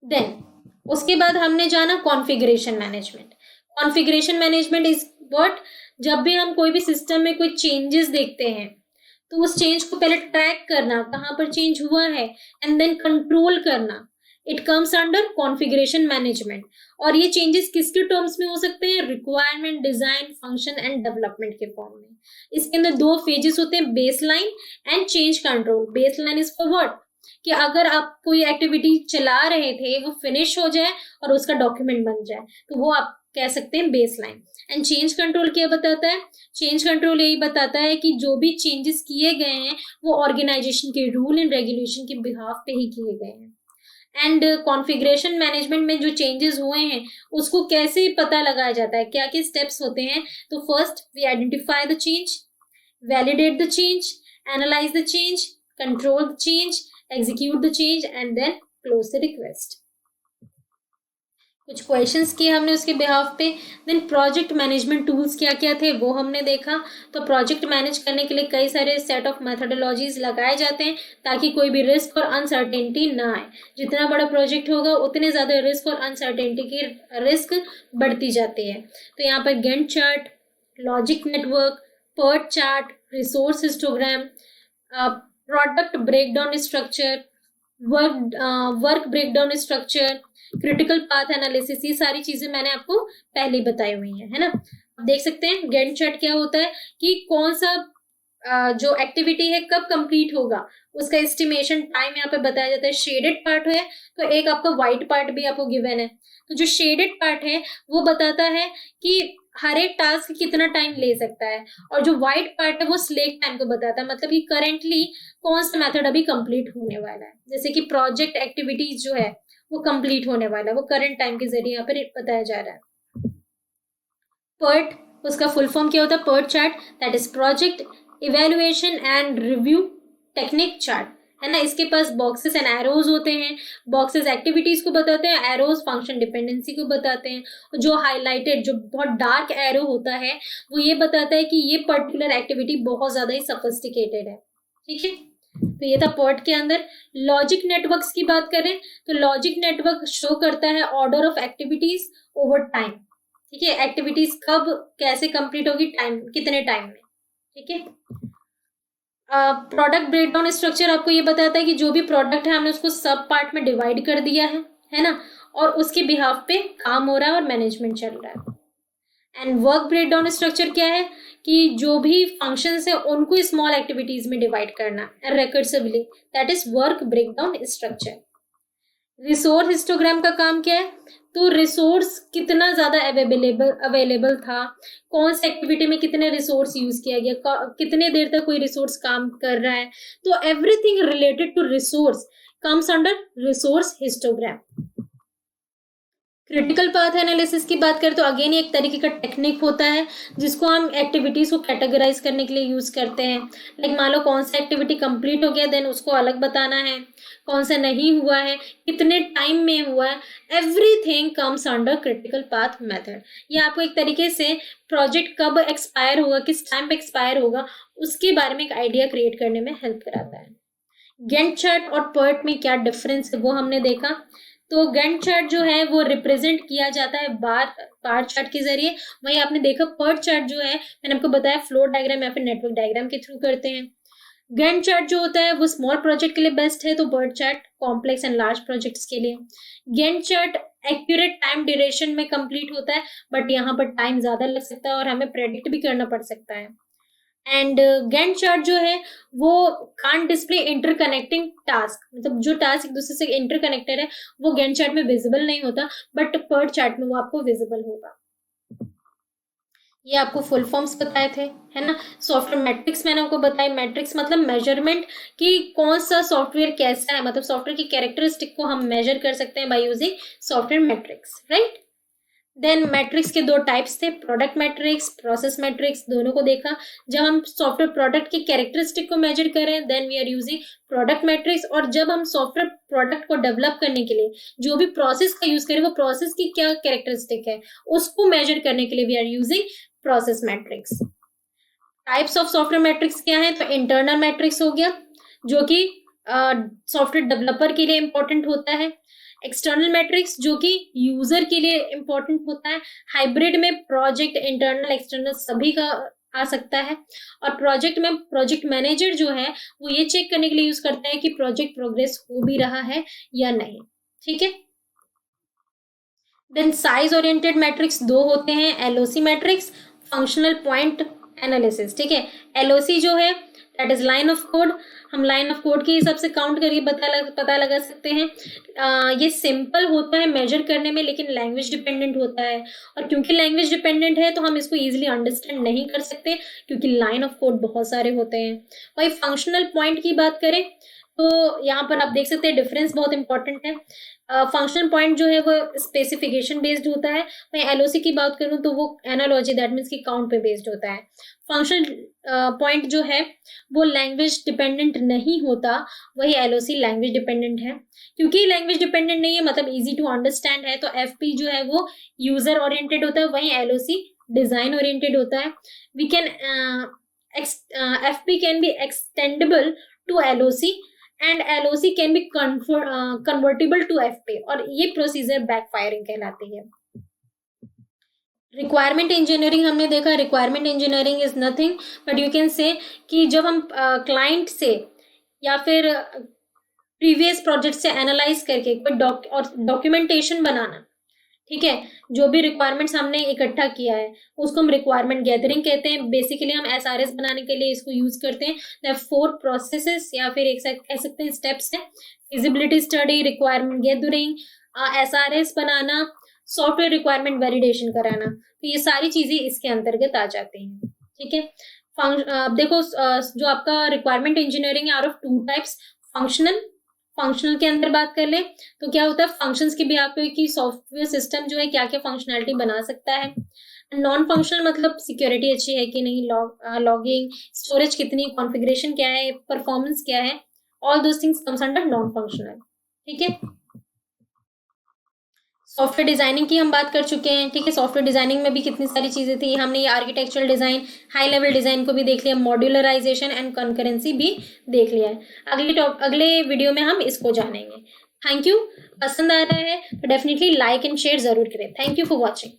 देन उसके बाद हमने जाना configuration management. Configuration management is what, जब भी हम कोई भी सिस्टम में कोई चेंजेस देखते हैं तो उस चेंज को पहले ट्रैक करना, कहाँ पर चेंज हुआ है, एंड देन कंट्रोल करना, it comes under configuration management. और ये चेंजेस किसके टर्म्स में हो सकते हैं? Requirement, design, function and development के फॉर्म में। इसके अंदर 2 फेजेस होते हैं, baseline and change control. Baseline is for what, कि अगर आप कोई एक्टिविटी चला रहे थे वो फिनिश हो जाए और उसका डॉक्यूमेंट बन जाए तो वो आप कह सकते हैं बेसलाइन। एंड चेंज कंट्रोल क्या बताता है? चेंज कंट्रोल यही बताता है कि जो भी चेंजेस किए गए हैं वो ऑर्गेनाइजेशन के रूल एंड रेगुलेशन के बिहाफ पे ही किए गए हैं। एंड कॉन्फ़िगरेशन मैनेजमेंट में जो चेंजेस हुए हैं उसको कैसे पता लगाया जाता है, क्या क्या स्टेप्स होते हैं? तो first we identify the change, validate the change, analyse the change, control the change, execute the change and then close the request। कुछ क्वेश्चंस किए हमने उसके बिहाफ पे। देन प्रोजेक्ट मैनेजमेंट टूल्स क्या क्या थे वो हमने देखा। तो प्रोजेक्ट मैनेज करने के लिए कई सारे सेट ऑफ मेथोडोलॉजीज लगाए जाते हैं ताकि कोई भी रिस्क और अनसर्टेनिटी ना आए। जितना बड़ा प्रोजेक्ट होगा उतने ज्यादा रिस्क और अनसर्टेनिटी की रिस्क बढ़ती जाती है। तो यहाँ पर Gantt chart, logic network, PERT chart, resource histogram, product breakdown structure, work breakdown structure, critical path analysis, ये सारी चीजें मैंने आपको पहले ही बताई हुई है ना। देख सकते हैं गैंट चार्ट क्या होता है कि कौन सा जो एक्टिविटी है कब कंप्लीट होगा, उसका एस्टिमेशन टाइम यहाँ पे बताया जाता है। शेडेड पार्ट है तो एक आपका व्हाइट पार्ट भी आपको गिवन है, तो जो शेडेड पार्ट है वो बताता है कि हर एक टास्क कितना टाइम ले सकता है, और जो व्हाइट पार्ट है वो स्लेक टाइम को बताता है, मतलब कि करेंटली कौन सा मेथड अभी कंप्लीट होने वाला है। जैसे कि प्रोजेक्ट एक्टिविटीज जो है वो कंप्लीट होने वाला है, वो करंट टाइम के जरिए यहाँ पर बताया जा रहा है। PERT, उसका फुल फॉर्म क्या होता है? PERT chart, that is project evaluation and review technique chart, है ना। इसके पास बॉक्सेस एंड एरोज होते हैं। बॉक्सेस एक्टिविटीज को बताते हैं, एरोज फंक्शन डिपेंडेंसी को बताते हैं। जो हाईलाइटेड, जो बहुत डार्क एरो होता है वो ये बताता है कि ये पर्टिकुलर एक्टिविटी बहुत ज्यादा ही सफिस्टिकेटेड है, ठीक है। तो ये था PERT के अंदर। लॉजिक नेटवर्क्स की बात करें तो लॉजिक नेटवर्क शो करता है order of activities over time, ठीक है। एक्टिविटीज कब कैसे कंप्लीट होगी, टाइम कितने टाइम में, ठीक है। प्रोडक्ट ब्रेकडाउन स्ट्रक्चर आपको ये बताता है कि जो भी प्रोडक्ट है हमने उसको सब पार्ट में डिवाइड कर दिया है ना, और उसके बिहाफ पे काम हो रहा है और मैनेजमेंट चल रहा है। एंड वर्क ब्रेकडाउन स्ट्रक्चर क्या है कि जो भी फंक्शंस है उनको स्मॉल एक्टिविटीज में डिवाइड करना recursively, that is work breakdown structure. Resource histogram का काम क्या है? तो रिसोर्स कितना ज्यादा अवेलेबल था, कौन सी एक्टिविटी में कितने रिसोर्स यूज किया गया, कितने देर तक कोई रिसोर्स काम कर रहा है, तो everything related to resource comes under resource histogram. Critical path analysis की बात करें तो अगेन एक तरीके का टेक्निक होता है जिसको हम एक्टिविटीज को कैटेगराइज करने के लिए यूज करते हैं। लाइक मान लो कौन सा एक्टिविटी कंप्लीट हो गया, देन उसको अलग बताना है, कौन सा नहीं हुआ है, कितने टाइम में हुआ है, everything comes under critical path method. ये आपको एक तरीके से प्रोजेक्ट कब एक्सपायर होगा, किस टाइम पे एक्सपायर होगा, उसके बारे में एक आइडिया क्रिएट करने में हेल्प कराता है। गैंट चार्ट और PERT में क्या डिफरेंस है वो हमने देखा। तो गैंट चार्ट जो है वो रिप्रेजेंट किया जाता है बार चार्ट के जरिए। वहीं आपने देखा PERT चार्ट जो है मैंने आपको बताया फ्लो डायग्राम या फिर नेटवर्क डायग्राम के थ्रू करते हैं। गैंट चार्ट जो होता है वो स्मॉल प्रोजेक्ट के लिए बेस्ट है, तो PERT chart complex and large projects के लिए। Gantt chart accurate time duration में कंप्लीट होता है, बट यहाँ पर टाइम ज्यादा लग सकता है और हमें प्रेडिक्ट भी करना पड़ सकता है। एंड गैंट चार्ट जो है वो कांट डिस्प्ले इंटरकनेक्टिंग टास्क, मतलब जो टास्क एक दूसरे से इंटरकनेक्टेड है वो गैंट चार्ट में विजिबल नहीं होता, बट PERT चार्ट में वो आपको विजिबल होगा। ये आपको फुल फॉर्म्स बताए थे, है ना। सॉफ्टवेयर मैट्रिक्स मैंने आपको बताया, मैट्रिक्स मतलब मेजरमेंट कि कौन सा सॉफ्टवेयर कैसा है, मतलब सॉफ्टवेयर की कैरेक्टरिस्टिक को हम मेजर कर सकते हैं by using software metrics, right. Then metrics के दो टाइप्स थे, प्रोडक्ट मैट्रिक्स, प्रोसेस मैट्रिक्स, दोनों को देखा। जब हम सॉफ्टवेयर प्रोडक्ट की कैरेक्टरिस्टिक को मेजर करें then we are using product metrics, और जब हम सॉफ्टवेयर प्रोडक्ट को डेवलप करने के लिए जो भी प्रोसेस का यूज करें वो प्रोसेस की क्या कैरेक्टरिस्टिक है उसको मेजर करने के लिए we are using process metrics. Types of software metrics क्या है? तो इंटरनल मैट्रिक्स हो गया जो कि सॉफ्टवेयर डेवलपर के लिए इंपॉर्टेंट होता है। एक्सटर्नल मैट्रिक्स जो कि यूजर के लिए इंपॉर्टेंट होता है। हाइब्रिड में प्रोजेक्ट इंटरनल एक्सटर्नल सभी का आ सकता है, और प्रोजेक्ट में प्रोजेक्ट मैनेजर जो है वो ये चेक करने के लिए यूज करता है कि प्रोजेक्ट प्रोग्रेस हो भी रहा है या नहीं, ठीक है। देन साइज ओरिएंटेड मैट्रिक्स दो होते हैं, LOC matrix, functional point analysis, ठीक है। एलओसी जो है that is line of code, हम लाइन ऑफ कोड के हिसाब से काउंट करके पता लगा सकते हैं। ये सिंपल होता है मेजर करने में लेकिन लैंग्वेज डिपेंडेंट होता है, और क्योंकि लैंग्वेज डिपेंडेंट है तो हम इसको इजीली अंडरस्टैंड नहीं कर सकते क्योंकि लाइन ऑफ कोड बहुत सारे होते हैं। वही फंक्शनल पॉइंट की बात करें तो यहाँ पर आप देख सकते हैं डिफरेंस बहुत इंपॉर्टेंट है। फंक्शनल पॉइंट जो है वो स्पेसिफिकेशन बेस्ड होता है, वहीं एलओसी की बात करूं तो वो एनालॉजी दैट मीन्स की काउंट पे बेस्ड होता है। फंक्शनल पॉइंट जो है वो लैंग्वेज डिपेंडेंट नहीं होता, वही एलओसी लैंग्वेज डिपेंडेंट है। क्योंकि लैंग्वेज डिपेंडेंट नहीं है मतलब इजी टू अंडरस्टैंड है, तो एफपी जो है वो यूजर ओरिएंटेड होता है, वहीं एलओसी डिजाइन ओरिएंटेड होता है। We can FP can be extendable to LOC and LOC can be convertible to FP, और ये प्रोसीजर बैकफायरिंग कहलाती है। रिक्वायरमेंट इंजीनियरिंग हमने देखा, requirement engineering is nothing but you can से कि जब हम क्लाइंट से या फिर प्रीवियस प्रोजेक्ट से एनालाइज करके कोई डॉक्यूमेंटेशन बनाना, ठीक है, जो भी रिक्वायरमेंट्स हमने इकट्ठा किया है उसको हम रिक्वायरमेंट गैदरिंग कहते हैं। बेसिकली हम एसआरएस बनाने के लिए इसको यूज करते हैं। द 4 प्रोसेसेस या फिर एक कह सकते हैं स्टेप्स है, feasibility study, requirement gathering, SRS बनाना, सॉफ्टवेयर रिक्वायरमेंट वैलिडेशन कराना, तो ये सारी चीजें इसके अंतर्गत आ जाती हैं, ठीक है। अब देखो जो आपका requirement engineering are of 2 types, functional के अंदर बात कर ले तो क्या होता है, फंक्शंस की भी आपको कि सॉफ्टवेयर सिस्टम जो है क्या क्या फंक्शनैलिटी बना सकता है। नॉन फंक्शनल मतलब सिक्योरिटी अच्छी है कि नहीं, लॉगिंग, स्टोरेज कितनी, कॉन्फ़िगरेशन क्या है, परफॉर्मेंस क्या है, all those things comes under non functional, ठीक है। सॉफ्टवेयर डिजाइनिंग की हम बात कर चुके हैं, ठीक है। सॉफ्टवेयर डिजाइनिंग में भी कितनी सारी चीजें थी, हमने ये architectural design, high level design को भी देख लिया, मॉड्यूलराइजेशन एंड कंकरेंसी भी देख लिया है। अगले वीडियो में हम इसको जानेंगे। Thank you. पसंद आ रहा है तो डेफिनेटली लाइक एंड शेयर जरूर करें। Thank you for watching.